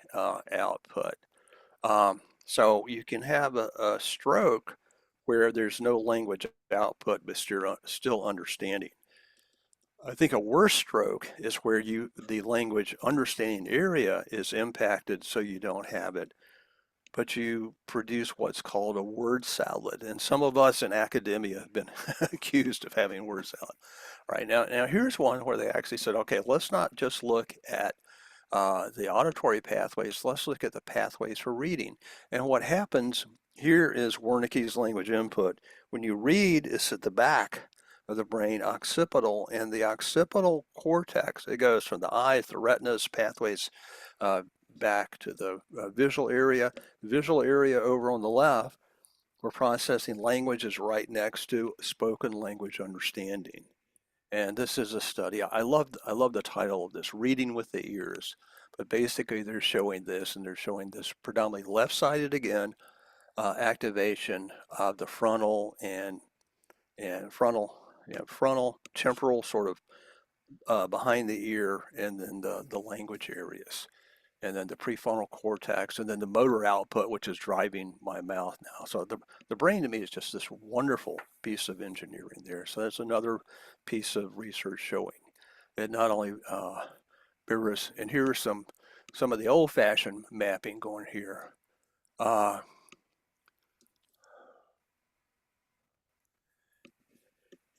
output. So you can have a stroke where there's no language output, but still understanding. I think a worse stroke is where the language understanding area is impacted, so you don't have it, but you produce what's called a word salad. And some of us in academia have been accused of having word salad. Right now here's one where they actually said, okay, let's not just look at the auditory pathways, let's look at the pathways for reading. And what happens here is Wernicke's language input. When you read, it's at the back of the brain, occipital, and the occipital cortex, it goes from the eyes, the retinas, pathways, back to the visual area. Visual area over on the left, where processing language is right next to spoken language understanding. And this is a study. I love the title of this, Reading with the Ears. But basically they're showing this, and they're showing this predominantly left-sided again, activation of the frontal and frontal, temporal sort of behind the ear, and then the language areas, and then the prefrontal cortex, and then the motor output, which is driving my mouth now. So the brain to me is just this wonderful piece of engineering there. So that's another piece of research showing it not only mirrors, and here's some of the old-fashioned mapping going here.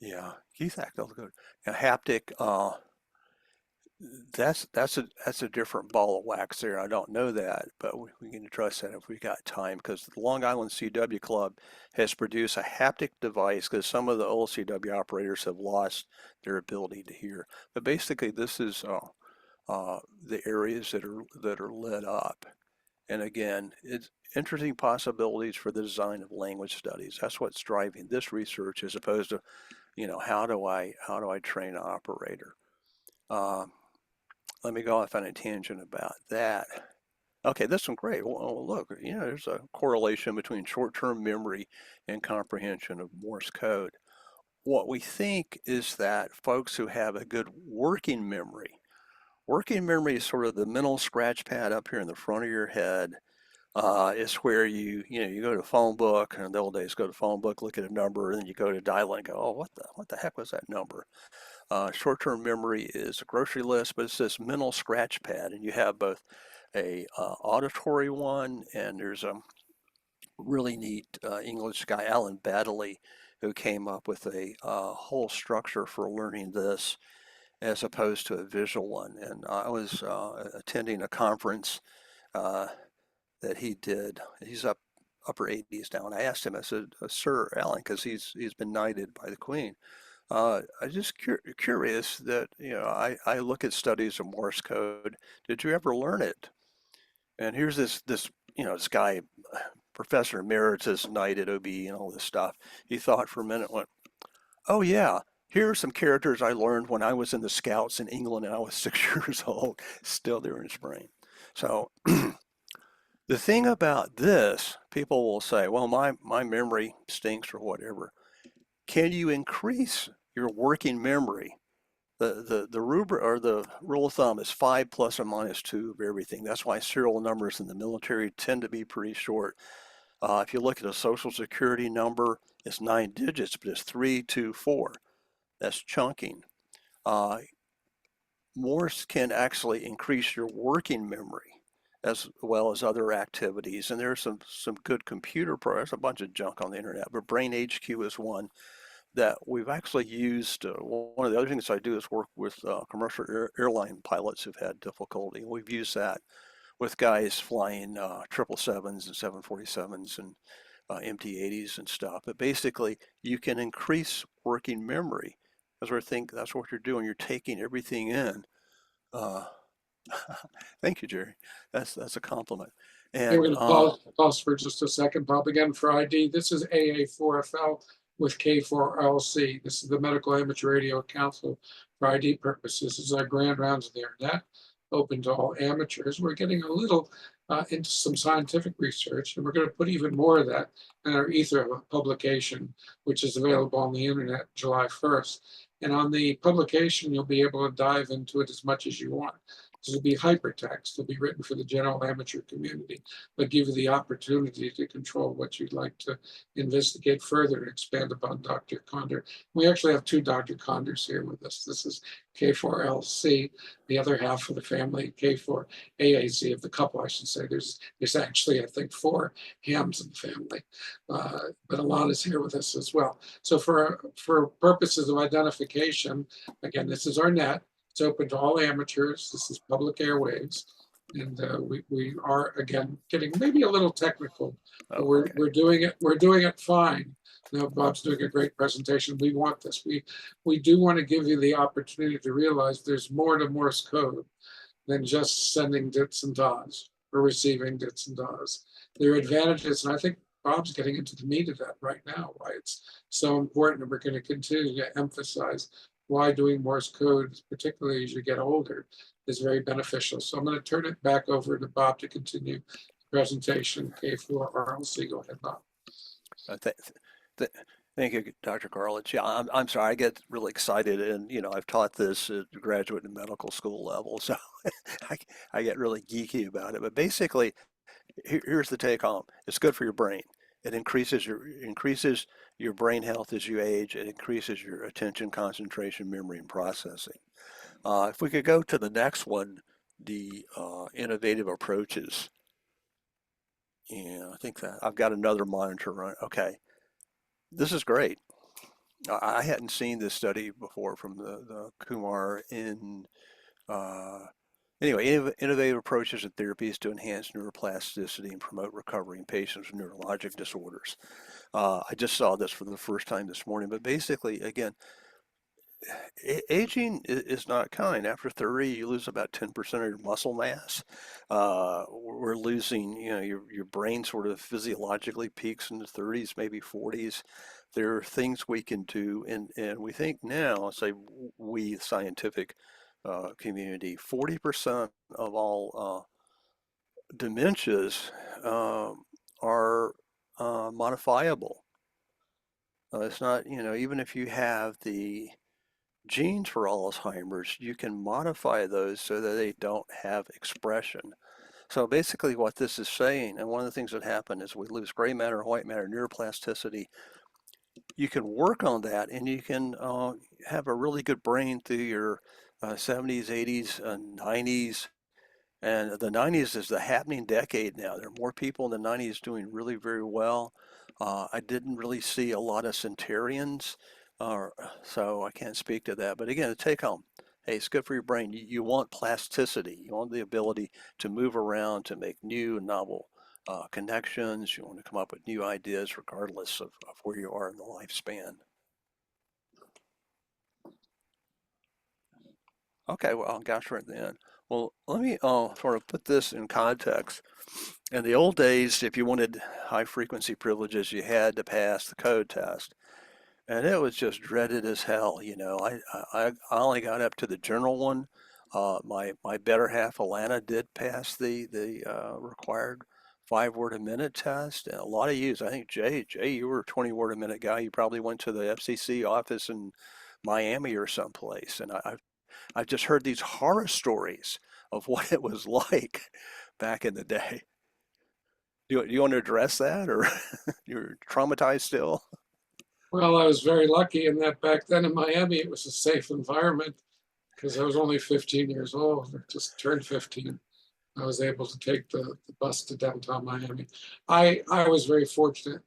Yeah, Keith Actel, good. A haptic. That's a different ball of wax there. I don't know that, but we can address that if we got time, because the Long Island CW Club has produced a haptic device, because some of the old CW operators have lost their ability to hear. But basically, this is the areas that are lit up, And again, it's interesting possibilities for the design of language studies. That's what's driving this research, as opposed to, how do I train an operator? Let me go off on a tangent about that. Okay, this one great. Well, look, there's a correlation between short-term memory and comprehension of Morse code. What we think is that folks who have a good working memory is sort of the mental scratch pad up here in the front of your head. It's where you go to phone book, and in the old days, go to phone book, look at a number, and then you go to dial and go, oh, what the heck was that number? Short-term memory is a grocery list, but it's this mental scratch pad, and you have both a auditory one, and there's a really neat English guy, Alan Baddeley, who came up with a whole structure for learning this as opposed to a visual one. And I was attending a conference that he did. He's upper 80s now, and I asked him, I said, Sir Alan, because he's been knighted by the Queen. I'm just curious that, I look at studies of Morse code. Did you ever learn it? And here's this this guy, Professor Emeritus, knighted OBE and all this stuff. He thought for a minute, went, oh yeah, here are some characters I learned when I was in the Scouts in England and I was 6 years old, still there in his brain. So the thing about this, people will say, well, my memory stinks or whatever. Can you increase your working memory? The rubric or the rule of thumb is 5 plus or minus 2 of everything. That's why serial numbers in the military tend to be pretty short. If you look at a social security number, it's 9 digits, but it's 3, 2, 4. That's chunking. Morse can actually increase your working memory as well as other activities. And there's some good computer programs, a bunch of junk on the internet, but Brain HQ is one that we've actually used. One of the other things I do is work with commercial airline pilots who've had difficulty. We've used that with guys flying 777s and 747s and MT-80s and stuff. But basically, you can increase working memory, because that's what you're doing. You're taking everything in. Uh, Thank you, Jerry. That's a compliment. Hey, we're And going to pause for just a second, Bob. Again, for ID, this is AA4FL with K4LC. This is the Medical Amateur Radio Council for ID purposes. This is our grand rounds of the internet, open to all amateurs. We're getting a little into some scientific research, and we're going to put even more of that in our Ether publication, which is available on the internet July 1st. And on the publication, you'll be able to dive into it as much as you want. This will be hypertext. It'll be written for the general amateur community, but give you the opportunity to control what you'd like to investigate further and expand upon Dr. Condor. We actually have 2 Dr. Condors here with us. This is K4LC, the other half of the family, K4AAC of the couple, I should say. There's actually, I think, 4 Hams in the family, but Alana's here with us as well. So for purposes of identification, again, this is our net. It's open to all amateurs. This is public airwaves. And we are, again, getting maybe a little technical, but we're doing it fine. Now, Bob's doing a great presentation. We want this. We do want to give you the opportunity to realize there's more to Morse code than just sending dits and dots or receiving dits and dots. There are advantages, and I think Bob's getting into the meat of that right now, why it's so important, and we're going to continue to emphasize why doing Morse code, particularly as you get older, is very beneficial. So I'm going to turn it back over to Bob to continue the presentation. K4RLC, go ahead, Bob. Thank you, Dr. Carlich. Yeah, I'm sorry, I get really excited, and I've taught this at graduate and medical school level, so I get really geeky about it. But basically, here's the take home: it's good for your brain. It increases your brain health as you age. It increases your attention, concentration, memory, and processing. If we could go to the next one, the innovative approaches. Yeah, I think that I've got another monitor running. Okay, this is great. I hadn't seen this study before from the Kumar in anyway, innovative approaches and therapies to enhance neuroplasticity and promote recovery in patients with neurologic disorders. I just saw this for the first time this morning, but basically, again, Aging is not kind. After 30, you lose about 10% of your muscle mass. We're losing, your brain sort of physiologically peaks in the 30s, maybe 40s. There are things we can do, and we think now, say we scientific community, 40% of all dementias are modifiable. It's not, even if you have the genes for Alzheimer's, you can modify those so that they don't have expression. So basically what this is saying, and one of the things that happen is we lose gray matter, white matter, neuroplasticity. You can work on that and you can have a really good brain through your 70s, 80s, 90s. And the 90s is the happening decade now. There are more people in the 90s doing really very well. I didn't really see a lot of centurions, so I can't speak to that. But again, the take home, hey, it's good for your brain. You want plasticity. You want the ability to move around, to make new and novel connections. You want to come up with new ideas regardless of where you are in the lifespan. Okay, well, gosh, right then. Well, let me sort of put this in context. In the old days, if you wanted high frequency privileges, you had to pass the code test. And it was just dreaded as hell. I only got up to the general one. My better half, Alana, did pass the required 5 word a minute test. And a lot of yous, I think Jay, you were a 20 word a minute guy. You probably went to the FCC office in Miami or someplace. And I've just heard these horror stories of what it was like back in the day. Do you want to address that, or you're traumatized still? Well, I was very lucky in that back then in Miami, it was a safe environment because I was only 15 years old, I just turned 15. I was able to take the bus to downtown Miami. I was very fortunate,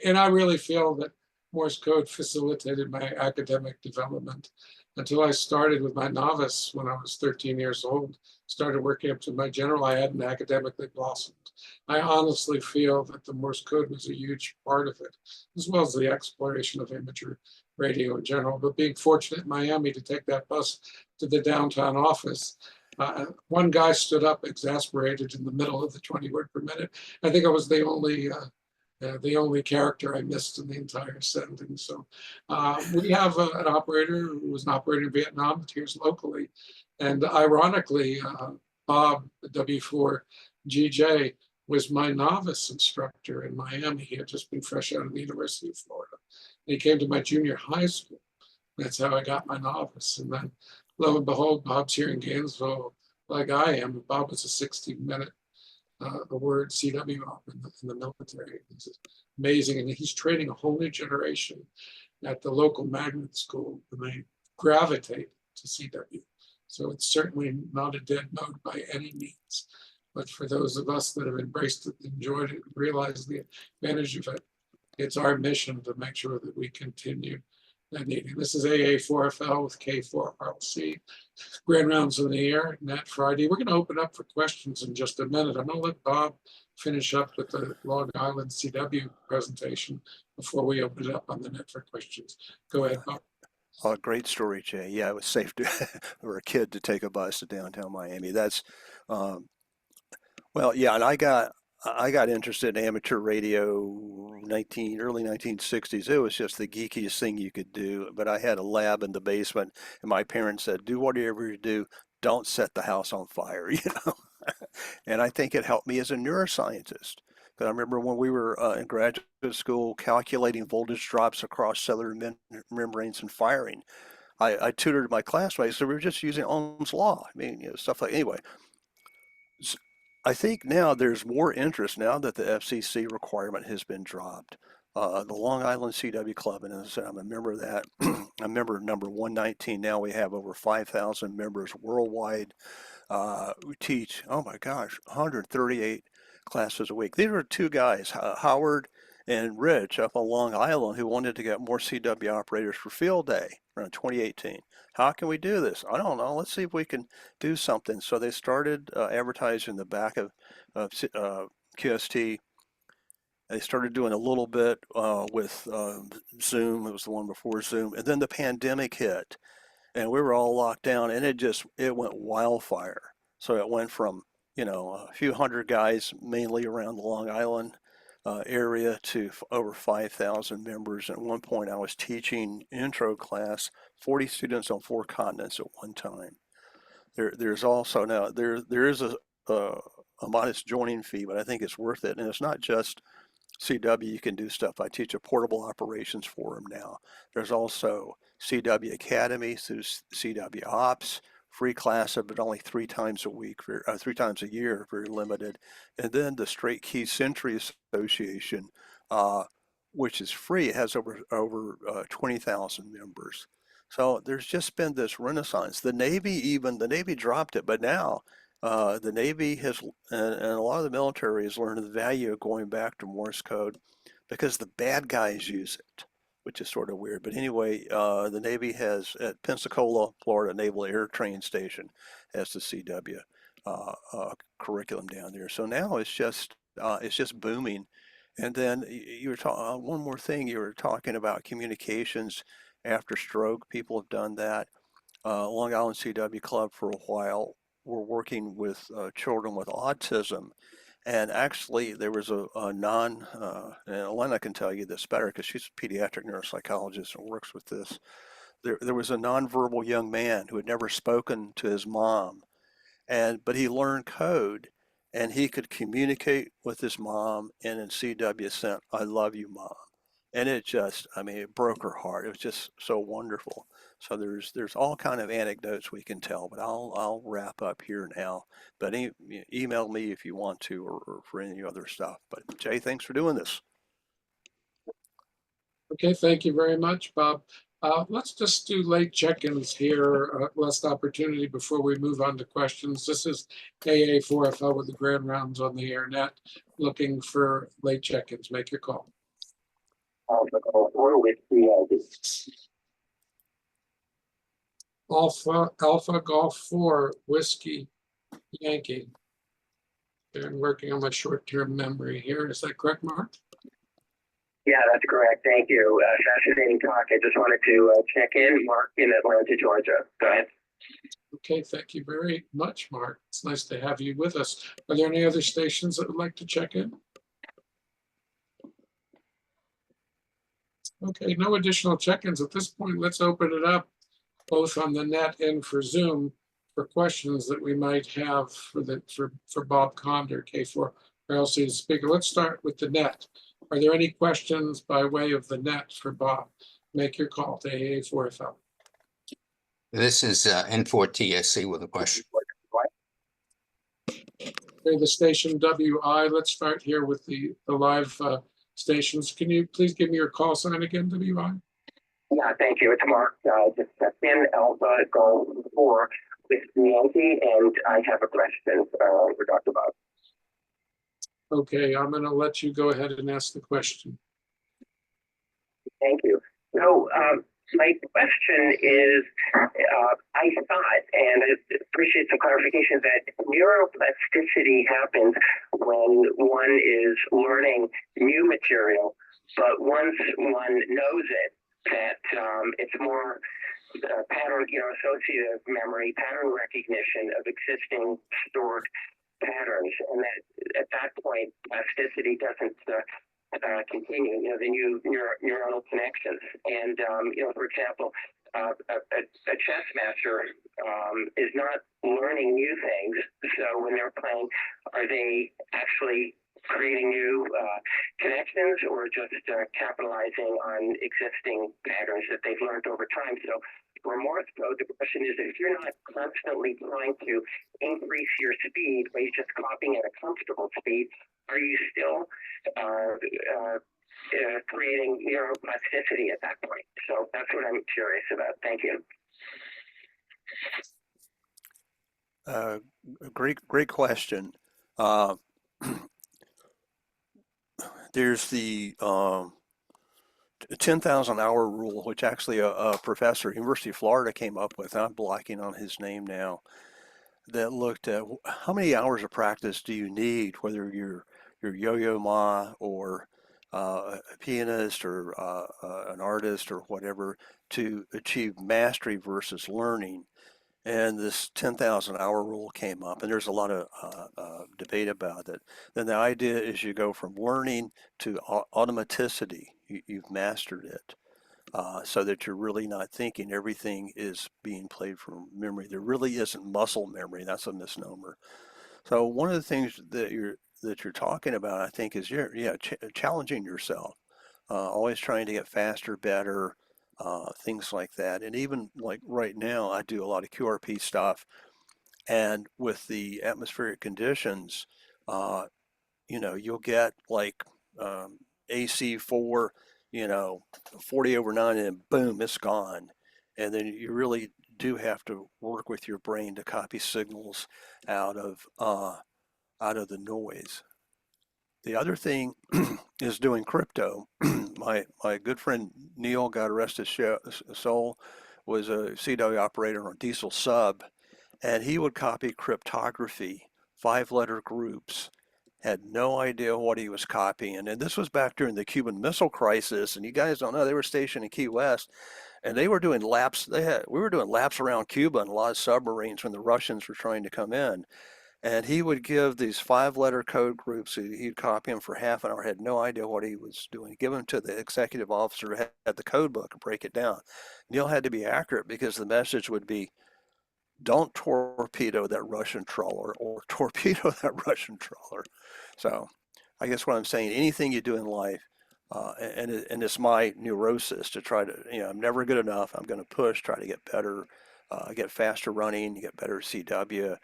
and I really feel that Morse code facilitated my academic development until I started with my novice when I was 13 years old, started working up to my general. I hadn't academically blossomed. I honestly feel that the Morse code was a huge part of it, as well as the exploration of amateur radio in general. But being fortunate in Miami to take that bus to the downtown office, one guy stood up exasperated in the middle of the 20 word per minute. I think I was the only character I missed in the entire sentence. So we have an operator who was an operator in Vietnam that here's locally. And ironically, Bob, the W4GJ, was my novice instructor in Miami. He had just been fresh out of the University of Florida. And he came to my junior high school. That's how I got my novice. And then lo and behold, Bob's here in Gainesville like I am. Bob was a 60-minute a word CW op in the military. It's amazing. And he's training a whole new generation at the local magnet school, and they gravitate to CW. So it's certainly not a dead mode by any means. But for those of us that have embraced it, enjoyed it, realized the advantage of it, it's our mission to make sure that we continue that needing. This is AA4FL with K4RLC. Grand rounds in the air, Nat Friday. We're going to open up for questions in just a minute. I'm going to let Bob finish up with the Long Island CW presentation before we open it up on the net for questions. Go ahead, Bob. Oh, great story, Jay. Yeah, it was safe to for a kid to take a bus to downtown Miami. That's well, yeah, and I got interested in amateur radio early 1960s. It was just the geekiest thing you could do. But I had a lab in the basement, and my parents said, "Do whatever you do, don't set the house on fire," And I think it helped me as a neuroscientist. Because I remember when we were in graduate school calculating voltage drops across cellular membranes and firing. I tutored my classmates, so we were just using Ohm's law. I mean, stuff like anyway. I think now there's more interest now that the FCC requirement has been dropped. The Long Island CW Club, and as I said, I'm a member of that. I'm member number 119 now. We have over 5,000 members worldwide. We teach, oh my gosh, 138 classes a week. These are two guys, Howard and Rich up on Long Island, who wanted to get more CW operators for field day around 2018. How can we do this? I don't know. Let's see if we can do something. So they started advertising the back of QST They started doing a little bit with Zoom. It was the one before Zoom, and then the pandemic hit, and we were all locked down, and it went wildfire. So it went from a few hundred guys, mainly around the Long Island area, to over 5,000 members. At one point, I was teaching intro class, 40 students on 4 continents at one time. There's also now there is a modest joining fee, but I think it's worth it, and it's not just CW. You can do stuff. I teach a portable operations forum now. There's also CW Academy through CW Ops, free class, but only 3 times a week, 3 times a year, very limited. And then the Straight Key Century Association, uh, which is free, it has over 20,000 members. So there's just been this renaissance. The Navy dropped it, but now the Navy and a lot of the military has learned the value of going back to Morse code because the bad guys use it, which is sort of weird. But anyway, the Navy has at Pensacola, Florida Naval Air Training Station, has the CW curriculum down there. So now it's just booming. And then you were talking one more thing. You were talking about communications after stroke. People have done that. Long Island CW Club for a while. We're working with children with autism. And actually, there was a and Elena can tell you this better because she's a pediatric neuropsychologist and works with this. There was a nonverbal young man who had never spoken to his mom, but he learned code and he could communicate with his mom and in CW sent, "I love you, mom." And it broke her heart. It was just so wonderful. So there's all kind of anecdotes we can tell, but I'll wrap up here now. But email me if you want to, or for any other stuff. But Jay, thanks for doing this. Okay, thank you very much, Bob. Let's just do late check-ins here, last opportunity before we move on to questions. This is AA4FL with the grand rounds on the internet, looking for late check-ins. Make your call. Alpha Golf 4 Whiskey Yankee. I'm working on my short-term memory here. Is that correct, Mark? Yeah, that's correct. Thank you. Fascinating talk. I just wanted to check in. Mark in Atlanta, Georgia. Go ahead. Okay, thank you very much, Mark. It's nice to have you with us. Are there any other stations that would like to check in? Okay, no additional check-ins at this point. Let's open it up both on the net and for Zoom for questions that we might have for Bob Conder, K4 RLC speaker. Let's start with the net. Are there any questions by way of the net for Bob? Make your call to AA4FL. This is N4TSC with a question. Okay, the station WI. Let's start here with the live stations. Can you please give me your call sign again, WI? Yeah, thank you. It's Mark. Just in Alpha Golf 4 with Yankee, and I have a question for Dr. Bob. Okay, I'm going to let you go ahead and ask the question. Thank you. So my question is, I thought, and I appreciate some clarification, that neuroplasticity happens when one is learning new material, but once one knows it, that it's more pattern, associative memory, pattern recognition of existing stored patterns, and that at that point plasticity doesn't continue, the new neuronal connections. And for example, a chess master is not learning new things, so when they're playing, are they actually creating new connections or just capitalizing on existing patterns that they've learned over time? So for Morse code, the question is, if you're not constantly trying to increase your speed, but you're just copying at a comfortable speed, are you still creating neuroplasticity at that point? So that's what I'm curious about. Thank you. Great question. There's the 10,000 hour rule, which actually a professor at University of Florida came up with. I'm blocking on his name now. That looked at how many hours of practice do you need, whether you're yo-yo ma or a pianist or an artist or whatever to achieve mastery versus learning. And this 10,000 hour rule came up, and there's a lot of debate about it. Then the idea is you go from learning to automaticity. You've mastered it. So that you're really not thinking, everything is being played from memory. There really isn't muscle memory. That's a misnomer. So one of the things that you're talking about, I think, is challenging yourself, always trying to get faster, better, things like that. And even like right now, I do a lot of QRP stuff, and with the atmospheric conditions, uh, you'll get like AC4, 40 over 9, and then boom, it's gone. And then you really do have to work with your brain to copy signals out of the noise. The other thing is doing crypto. My good friend Neil, God rest his soul, was a CW operator on diesel sub, and he would copy cryptography, 5-letter groups, had no idea what he was copying. And this was back during the Cuban Missile Crisis. And you guys don't know, they were stationed in Key West, and they were doing laps. We were doing laps around Cuba in a lot of submarines when the Russians were trying to come in. And he would give these 5-letter code groups. He'd copy them for half an hour, had no idea what he was doing. Give them to the executive officer who had the code book and break it down. Neil had to be accurate because the message would be, don't torpedo that Russian trawler, or torpedo that Russian trawler. So I guess what I'm saying, anything you do in life, and it's my neurosis to try to, I'm never good enough. I'm going to push, try to get better, get faster running, get better CW,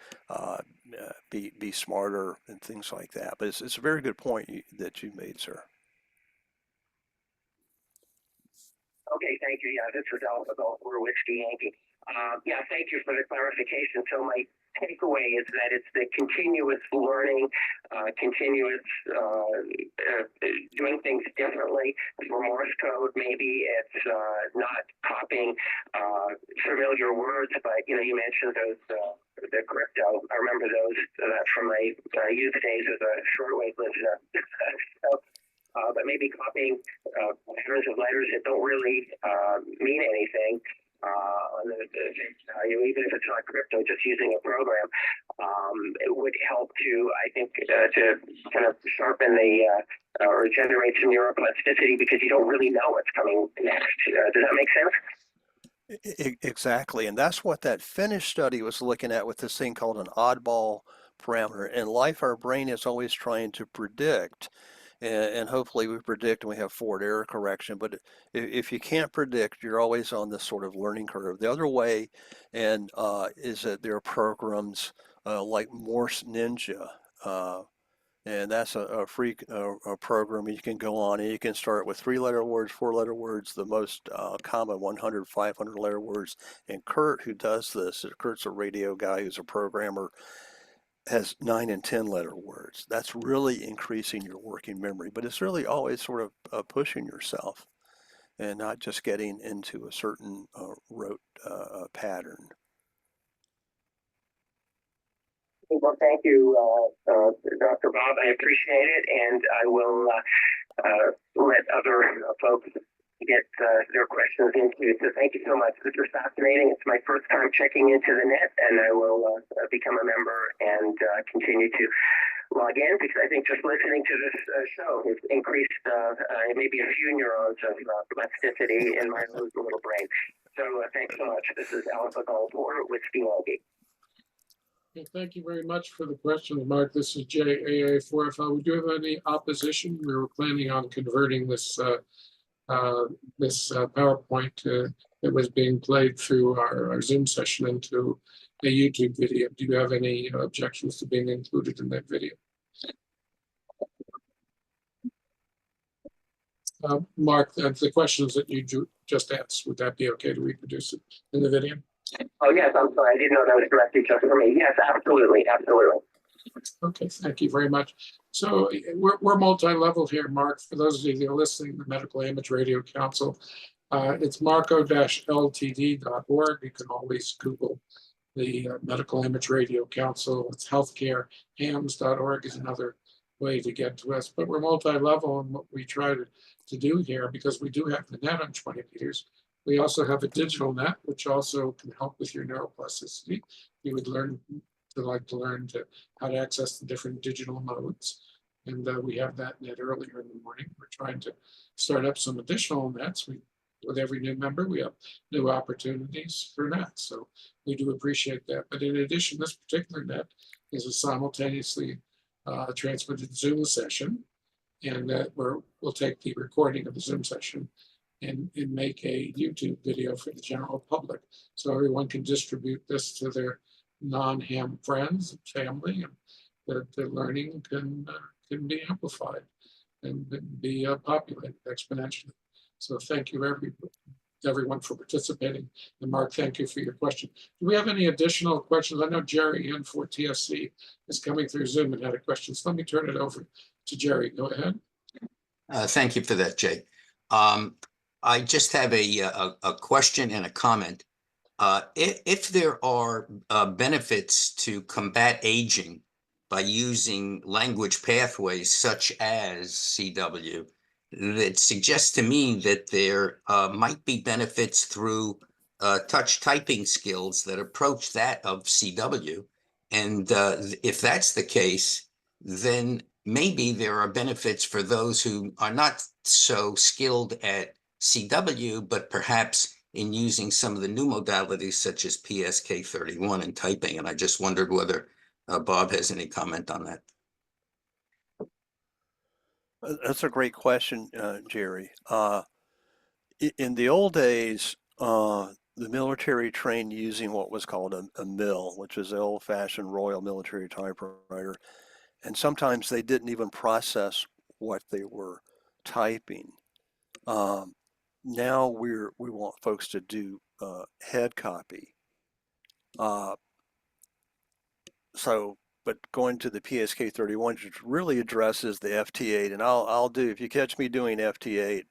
be smarter, and things like that. But it's a very good point that you made, sir. Okay, thank you. Yeah, this was Alpha Golf. We're Whiskey Yankee. Yeah, thank you for the clarification. So my takeaway is that it's the continuous learning, continuous doing things differently. For Morse code, maybe it's not copying familiar words, but you mentioned those the crypto. I remember those from my youth days as a shortwave listener. So, but maybe copying patterns of letters that don't really mean anything on the even if it's not crypto, just using a program, it would help to, I think, to kind of sharpen the or generate some neuroplasticity because you don't really know what's coming next. Does that make sense? Exactly, and that's what that Finnish study was looking at with this thing called an oddball parameter. In life, our brain is always trying to predict, and hopefully we predict and we have forward error correction. But if you can't predict, you're always on this sort of learning curve. The other way, and is that there are programs like Morse Ninja, and that's a free program you can go on, and you can start with 3-letter words, 4-letter words, the most common 100, 500-letter words. And Kurt, who does this, Kurt's a radio guy who's a programmer, has 9 and 10-letter words. That's really increasing your working memory, but it's really always sort of pushing yourself and not just getting into a certain rote pattern. Well, thank you, Dr. Bob. I appreciate it, and I will let other folks get their questions into. So thank you so much. This was fascinating. It's my first time checking into the net, and I will become a member and continue to log in because I think just listening to this show has increased maybe a few neurons of plasticity in my little brain. So thanks so much. This is Alpha Golf or Whiskey Yankee. Okay, thank you very much for the questions, Mark. This is JAA4FL. We do have any opposition? We were planning on converting this PowerPoint that was being played through our Zoom session into a YouTube video. Do you have any objections to being included in that video? Mark, the questions that you just asked, would that be okay to reproduce it in the video? Oh, yes, I'm sorry. I didn't know that was directly just for me. Yes, absolutely, absolutely. Okay, thank you very much. So we're multi-level here, Mark. For those of you that are listening, the Medical Image Radio Council, it's marco-ltd.org. You can always Google the Medical Image Radio Council. It's healthcare. hams.org is another way to get to us. But we're multi-level, and what we try to do here, because we do have the net on 20 meters, we also have a digital net, which also can help with your neuroplasticity. You would learn how to access the different digital modes. And we have that net earlier in the morning. We're trying to start up some additional nets. With every new member, we have new opportunities for nets. So we do appreciate that. But in addition, this particular net is a simultaneously transmitted Zoom session. And we'll take the recording of the Zoom session and make a YouTube video for the general public. So everyone can distribute this to their non-ham friends and family, and the learning can be amplified and be populated exponentially. So thank you everyone for participating. And Mark, thank you for your question. Do we have any additional questions? I know Jerry in for TSC is coming through Zoom and had a question. So let me turn it over to Jerry. Go ahead. Thank you for that, Jay. I just have a question and a comment. If there are benefits to combat aging by using language pathways such as CW, that suggests to me that there might be benefits through touch typing skills that approach that of CW. And if that's the case, then maybe there are benefits for those who are not so skilled at CW, but perhaps in using some of the new modalities such as PSK31 and typing. And I just wondered whether Bob has any comment on that. That's a great question, Jerry. In the old days, the military trained using what was called a mill, which is the old-fashioned Royal Military typewriter. And sometimes they didn't even process what they were typing. Now we want folks to do head copy. But going to the PSK31, which really addresses the FT8, and I'll do, if you catch me doing FT8,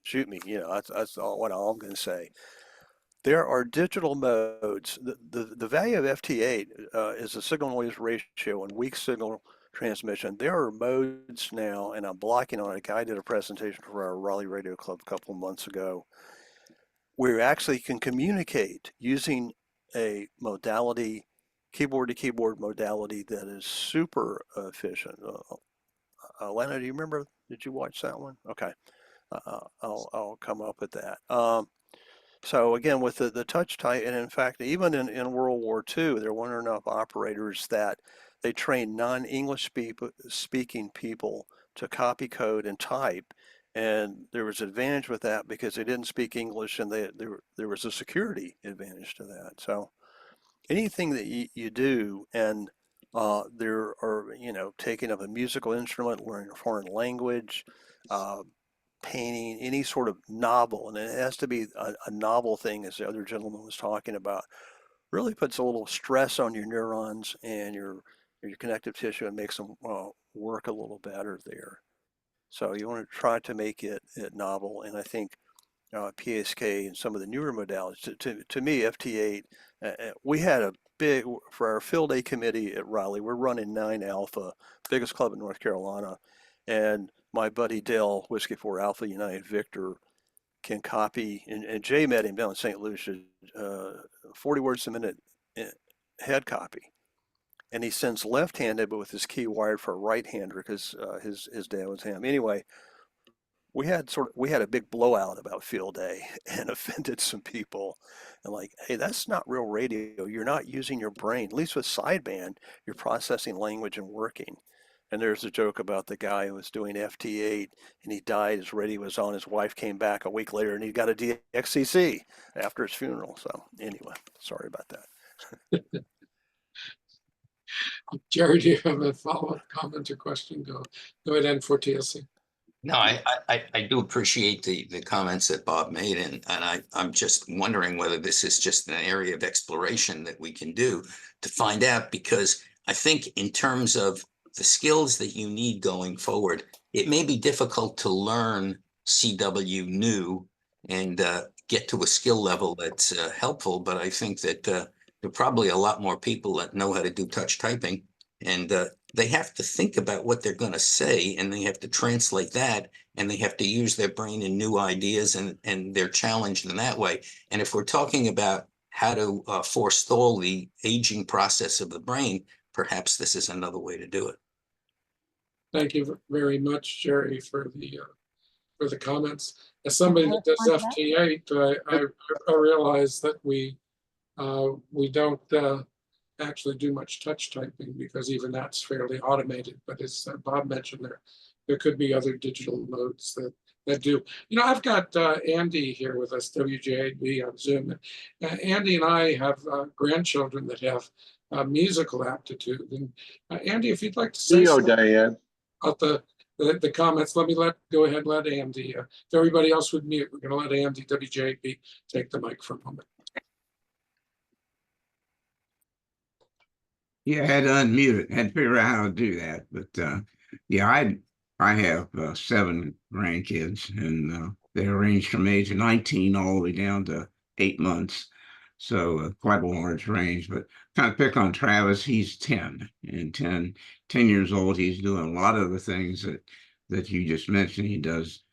shoot me. That's all what I'm going to say. There are digital modes. The value of FT8 is the signal noise ratio and weak signal transmission. There are modes now, and I'm blocking on it. I did a presentation for our Raleigh Radio Club a couple of months ago, where you actually can communicate using a modality, keyboard to keyboard modality that is super efficient. Lana, do you remember? Did you watch that one? Okay, I'll come up with that. So again, with the touch type, and in fact, even in World War II, there weren't enough operators that they trained non-English speaking people to copy code and type. And there was an advantage with that because they didn't speak English, and there was a security advantage to that. So anything that you do, and there are, taking up a musical instrument, learning a foreign language, painting, any sort of novel, and it has to be a novel thing, as the other gentleman was talking about, really puts a little stress on your neurons and your connective tissue and makes them work a little better there. So you want to try to make it novel, and I think PSK and some of the newer modalities. To me, FT8, we had a big, for our field A committee at Raleigh, we're running 9 Alpha, biggest club in North Carolina, and my buddy Dale, Whiskey 4 Alpha United Victor, can copy, and Jay met him down in St. Lucia, 40 words a minute head copy. And he sends left-handed, but with his key wired for a right-hander because his dad was ham. Anyway, we had a big blowout about field A and offended some people. And like, hey, that's not real radio. You're not using your brain. At least with sideband, you're processing language and working. And there's a joke about the guy who was doing FT8 and he died. His radio was on. His wife came back a week later and he got a DXCC after his funeral. So anyway, sorry about that. Jerry, do you have a follow-up comment or question? Go ahead and for TSC. No, I do appreciate the comments that Bob made, and I'm just wondering whether this is just an area of exploration that we can do to find out, because I think in terms of the skills that you need going forward, it may be difficult to learn CW new and get to a skill level that's helpful, but I think that there are probably a lot more people that know how to do touch typing, and they have to think about what they're going to say, and they have to translate that, and they have to use their brain in new ideas, and they're challenged in that way. And if we're talking about how to forestall the aging process of the brain, perhaps this is another way to do it. Thank you very much, Jerry, for the comments. As somebody that does FT8, I realize that we don't actually do much touch typing because even that's fairly automated. But as Bob mentioned, there could be other digital modes that do. You know, I've got Andy here with us, WJAB on Zoom. Andy and I have grandchildren that have musical aptitude. And Andy, if you'd like to say something Diane. about the comments, go ahead, let Andy. If everybody else would mute, we're going to let Andy, WJAB, take the mic for a moment. Yeah, I had to unmute it. Had to figure out how to do that. But yeah, I have 7 grandkids, and they range from age of 19 all the way down to 8 months. So quite a large range. But kind of pick on Travis. He's 10, and 10 years old. He's doing a lot of the things that you just mentioned. He does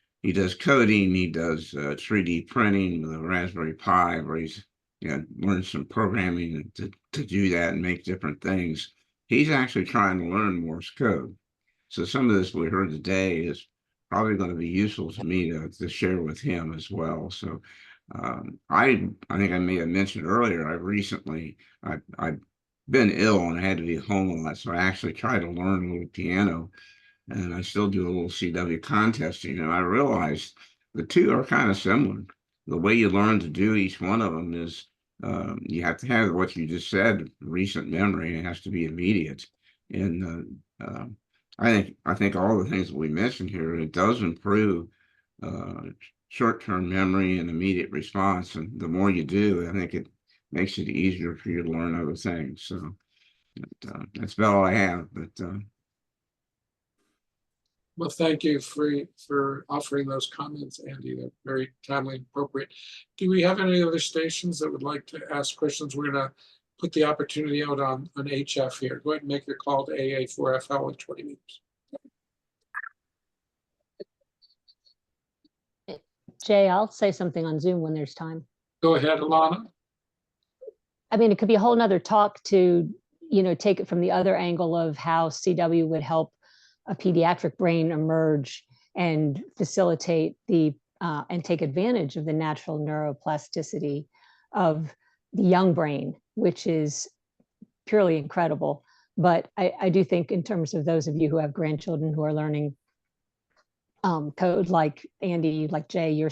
coding. He does 3D printing with a Raspberry Pi, where he's learn some programming to do that and make different things. He's actually trying to learn Morse code. So some of this we heard today is probably going to be useful to me to share with him as well. So I think I may have mentioned earlier, I've been ill and I had to be home a lot. So I actually tried to learn a little piano, and I still do a little CW contesting. And I realized the two are kind of similar. The way you learn to do each one of them is you have to have what you just said, recent memory. It has to be immediate. And I think all the things that we mentioned here, it does improve short-term memory and immediate response. And the more you do, I think it makes it easier for you to learn other things. So that's about all I have. But well, thank you for offering those comments, Andy. They're very timely and appropriate. Do we have any other stations that would like to ask questions? We're going to put the opportunity out on HF here. Go ahead and make your call to AA4FL in 20 minutes. Jay, I'll say something on Zoom when there's time. Go ahead, Alana. I mean, it could be a whole nother talk to, take it from the other angle of how CW would help a pediatric brain emerge and facilitate and take advantage of the natural neuroplasticity of the young brain, which is purely incredible. But I do think, in terms of those of you who have grandchildren who are learning code, like Andy, like Jay, your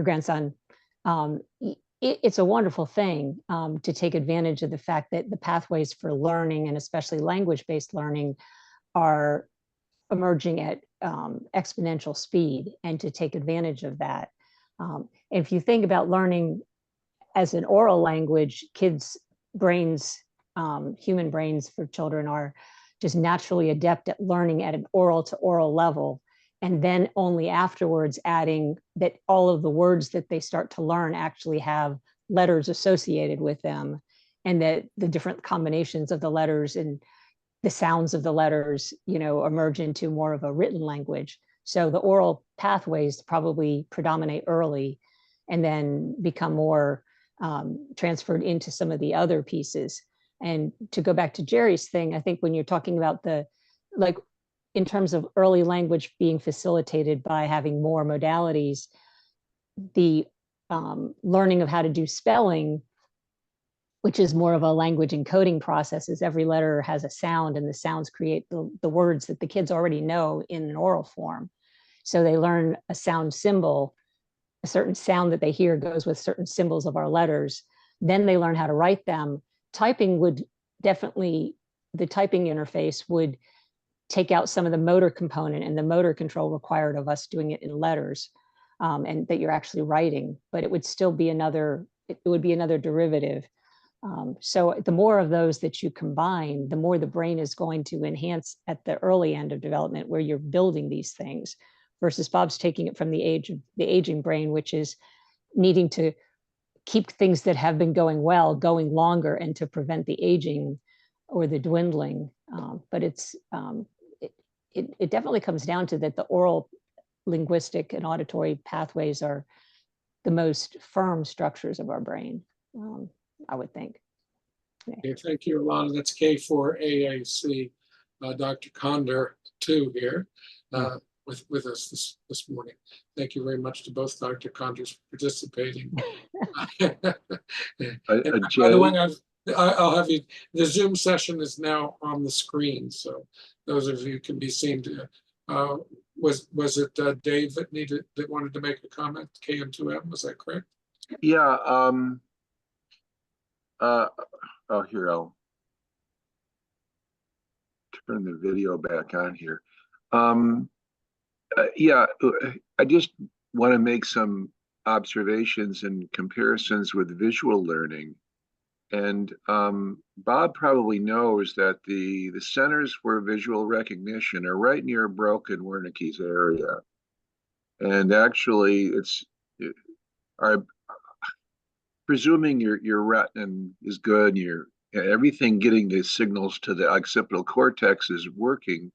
grandson, it's a wonderful thing to take advantage of the fact that the pathways for learning, and especially language-based learning, are emerging at exponential speed, and to take advantage of that. If you think about learning as an oral language, kids' brains, human brains for children, are just naturally adept at learning at an oral to oral level. And then only afterwards adding that all of the words that they start to learn actually have letters associated with them, and that the different combinations of the letters and the sounds of the letters, emerge into more of a written language. So the oral pathways probably predominate early, and then become more transferred into some of the other pieces. And to go back to Jerry's thing, I think when you're talking about in terms of early language being facilitated by having more modalities, the learning of how to do spelling, which is more of a language encoding process, is every letter has a sound, and the sounds create the words that the kids already know in an oral form. So they learn a sound symbol, a certain sound that they hear goes with certain symbols of our letters. Then they learn how to write them. Typing would definitely, the typing interface would take out some of the motor component and the motor control required of us doing it in letters, and that you're actually writing, but it would still be it would be another derivative. So the more of those that you combine, the more the brain is going to enhance at the early end of development, where you're building these things, versus Bob's taking it from the aging brain, which is needing to keep things that have been going well going longer, and to prevent the aging or the dwindling. But it definitely comes down to that the oral, linguistic, and auditory pathways are the most firm structures of our brain, I would think. Okay, thank you, Alana. That's K4AAC. Dr. Condor, too, here with us this morning. Thank you very much to both Dr. Condors for participating. And by the way, I'll have you, the Zoom session is now on the screen, so those of you can be seen. Was it Dave that wanted to make a comment? KM2M, was that correct? Yeah. Oh, here, I'll turn the video back on here. Yeah, I just want to make some observations and comparisons with visual learning. And Bob probably knows that the centers for visual recognition are right near Broken Wernicke's area. And actually, presuming your retina is good, and everything getting the signals to the occipital cortex is working,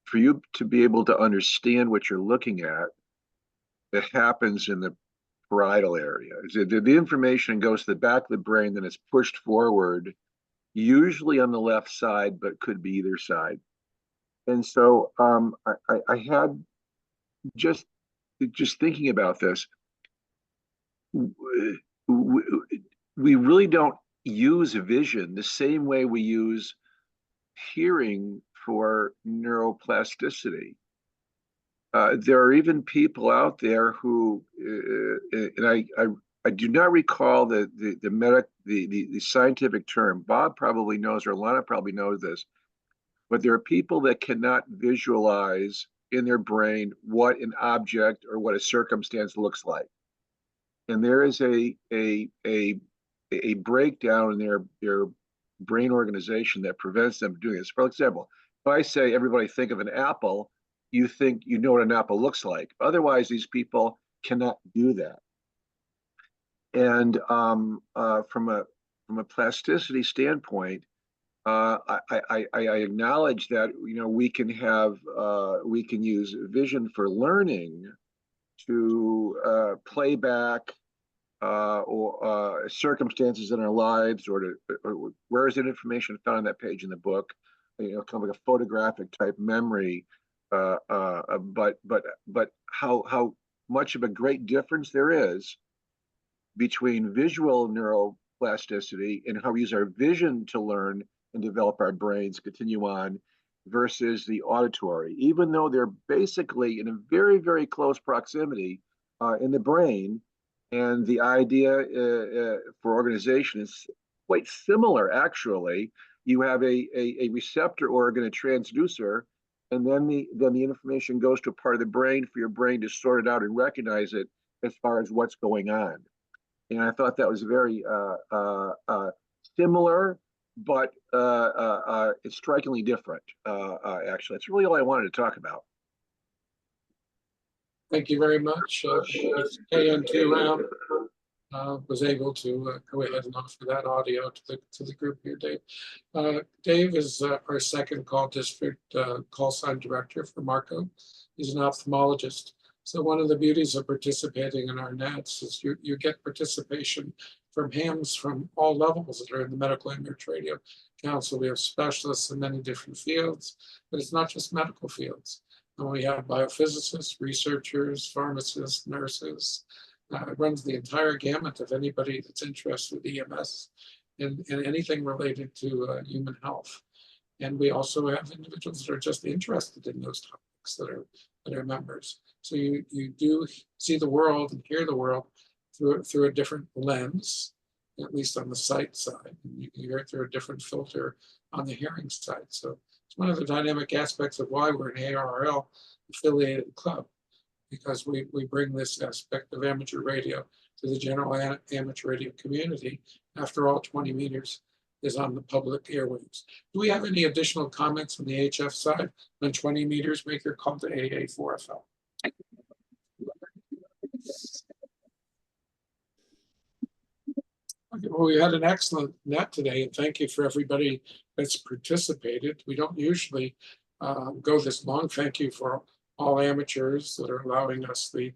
for you to be able to understand what you're looking at, it happens in the parietal area. The information goes to the back of the brain, then it's pushed forward, usually on the left side, but could be either side. And so I had just thinking about this, we really don't use vision the same way we use hearing for neuroplasticity. There are even people out there who, and I do not recall the scientific term. Bob probably knows, or Lana probably knows this, but there are people that cannot visualize in their brain what an object or what a circumstance looks like, and there is a breakdown in their brain organization that prevents them from doing this. For example, if I say everybody think of an apple, you think you know what an apple looks like. Otherwise, these people cannot do that. And from a plasticity standpoint, I acknowledge that we can use vision for learning to play back or circumstances in our lives, or where is that information found on that page in the book? Kind of like a photographic type memory. But how much of a great difference there is between visual neuroplasticity and how we use our vision to learn and develop our brains, continue on, versus the auditory, even though they're basically in a very, very close proximity in the brain. And the idea for organization is quite similar, actually. You have a receptor organ, a transducer, and then the information goes to a part of the brain for your brain to sort it out and recognize it as far as what's going on. And I thought that was very similar, but it's strikingly different, actually. That's really all I wanted to talk about. Thank you very much. KN2M was able to go ahead and offer that audio to the group here, Dave. Dave is our second call district call sign director for Marco. He's an ophthalmologist. So one of the beauties of participating in our nets is you get participation from hams from all levels that are in the Medical Image Radio Council. We have specialists in many different fields, but it's not just medical fields. And we have biophysicists, researchers, pharmacists, nurses. It runs the entire gamut of anybody that's interested with EMS and anything related to human health. And we also have individuals that are just interested in those topics that are members. So you do see the world and hear the world through a different lens, at least on the sight side. And you hear it through a different filter on the hearing side. So it's one of the dynamic aspects of why we're an ARRL affiliated club, because we bring this aspect of amateur radio to the general amateur radio community. After all, 20 meters is on the public airwaves. Do we have any additional comments on the HF side on 20 meters? Make your call to AA4FL. Okay, well, we had an excellent net today, and thank you for everybody that's participated. We don't usually go this long. Thank you for all amateurs that are allowing us the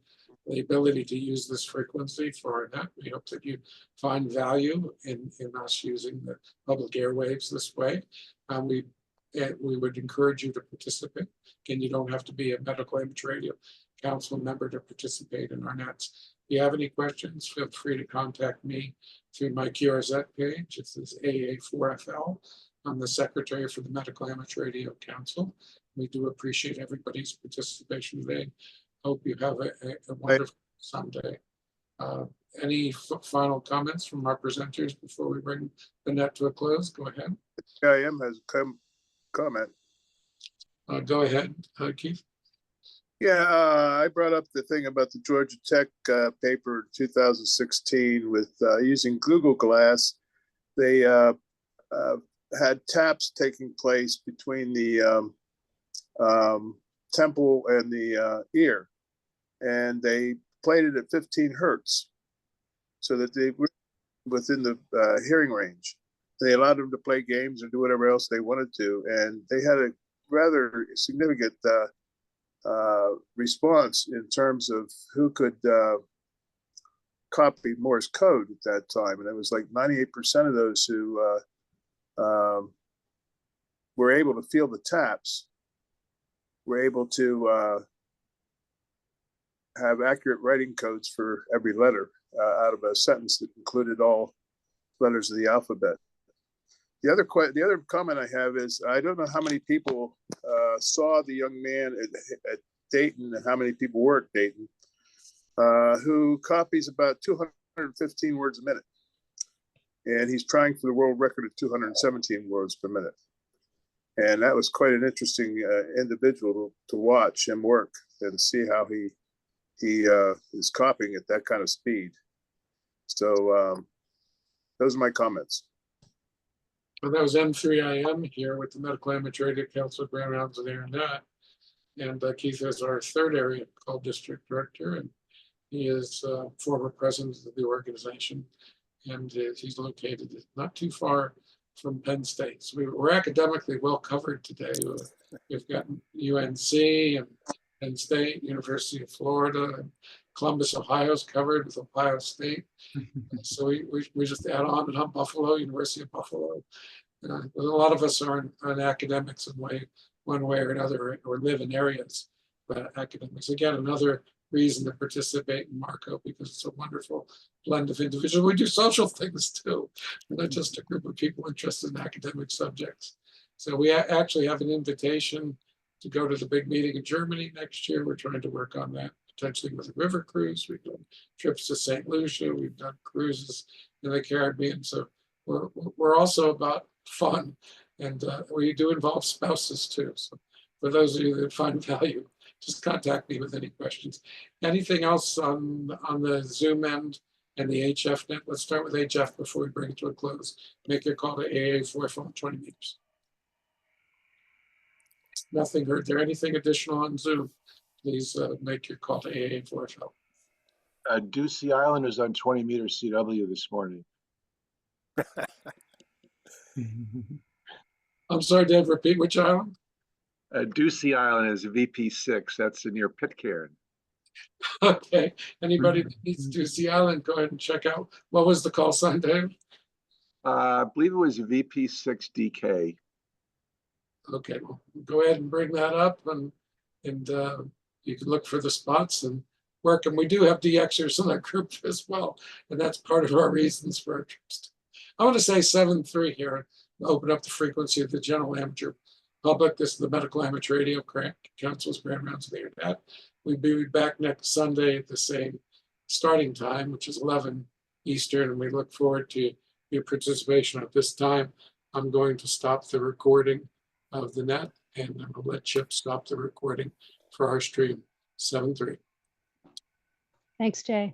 ability to use this frequency for our net. We hope that you find value in us using the public airwaves this way. We would encourage you to participate. Again, you don't have to be a Medical Amateur Radio Council member to participate in our nets. If you have any questions, feel free to contact me through my QRZ page. This is AA4FL. I'm the secretary for the Medical Amateur Radio Council. We do appreciate everybody's participation today. Hope you have a wonderful Sunday. Any final comments from our presenters before we bring the net to a close? Go ahead. IM has a comment. Go ahead, Keith. Yeah, I brought up the thing about the Georgia Tech paper in 2016 with using Google Glass. They had taps taking place between the temple and the ear, and they played it at 15 hertz so that they were within the hearing range. They allowed them to play games and do whatever else they wanted to, and they had a rather significant response in terms of who could copy Morse code at that time. And it was like 98% of those who were able to feel the taps were able to have accurate writing codes for every letter out of a sentence that included all letters of the alphabet. The other comment I have is, I don't know how many people saw the young man at Dayton and how many people were at Dayton who copies about 215 words a minute. And he's trying for the world record of 217 words per minute. And that was quite an interesting individual to watch him work and see how he is copying at that kind of speed. So those are my comments. Well, that was M3IM here with the Medical Amateur Radio Council, Grand Rounds of the Internet. And Keith is our third area called district director, and he is former president of the organization. And he's located not too far from Penn State. So we're academically well covered today. We've got UNC and Penn State, University of Florida, and Columbus, Ohio's covered with Ohio State. So we just add on and Buffalo, University of Buffalo. A lot of us are in academics in one way or another, or live in areas, but academics. Again, another reason to participate in Marco, because it's a wonderful blend of individuals. We do social things too. We're not just a group of people interested in academic subjects. So we actually have an invitation to go to the big meeting in Germany next year. We're trying to work on that, potentially with a river cruise. We've done trips to St. Lucia. We've done cruises in the Caribbean. So we're also about fun, and we do involve spouses too. So for those of you that find value, just contact me with any questions. Anything else on the Zoom end and the HF net? Let's start with HF before we bring it to a close. Make your call to AA4 from 20 meters. Nothing heard there. Anything additional on Zoom? Please make your call to AA4. Ducey Island is on 20 meters CW this morning. I'm sorry, Dave, repeat which island? Ducey Island is VP6. That's near Pitcairn. Okay. Anybody that needs Ducey Island, go ahead and check out. What was the call sign, Dave? I believe it was VP6DK. Okay, well, go ahead and bring that up, and you can look for the spots and work. And we do have DXers in our group as well, and that's part of our reasons for interest. I want to say 7.3 here, open up the frequency of the general amateur public. This is the Medical Amateur Radio Council's Grand Rounds of the Internet. We'll be back next Sunday at the same starting time, which is 11 Eastern, and we look forward to your participation at this time. I'm going to stop the recording of the net, and I'll let Chip stop the recording for our stream. 7.3. Thanks, Jay.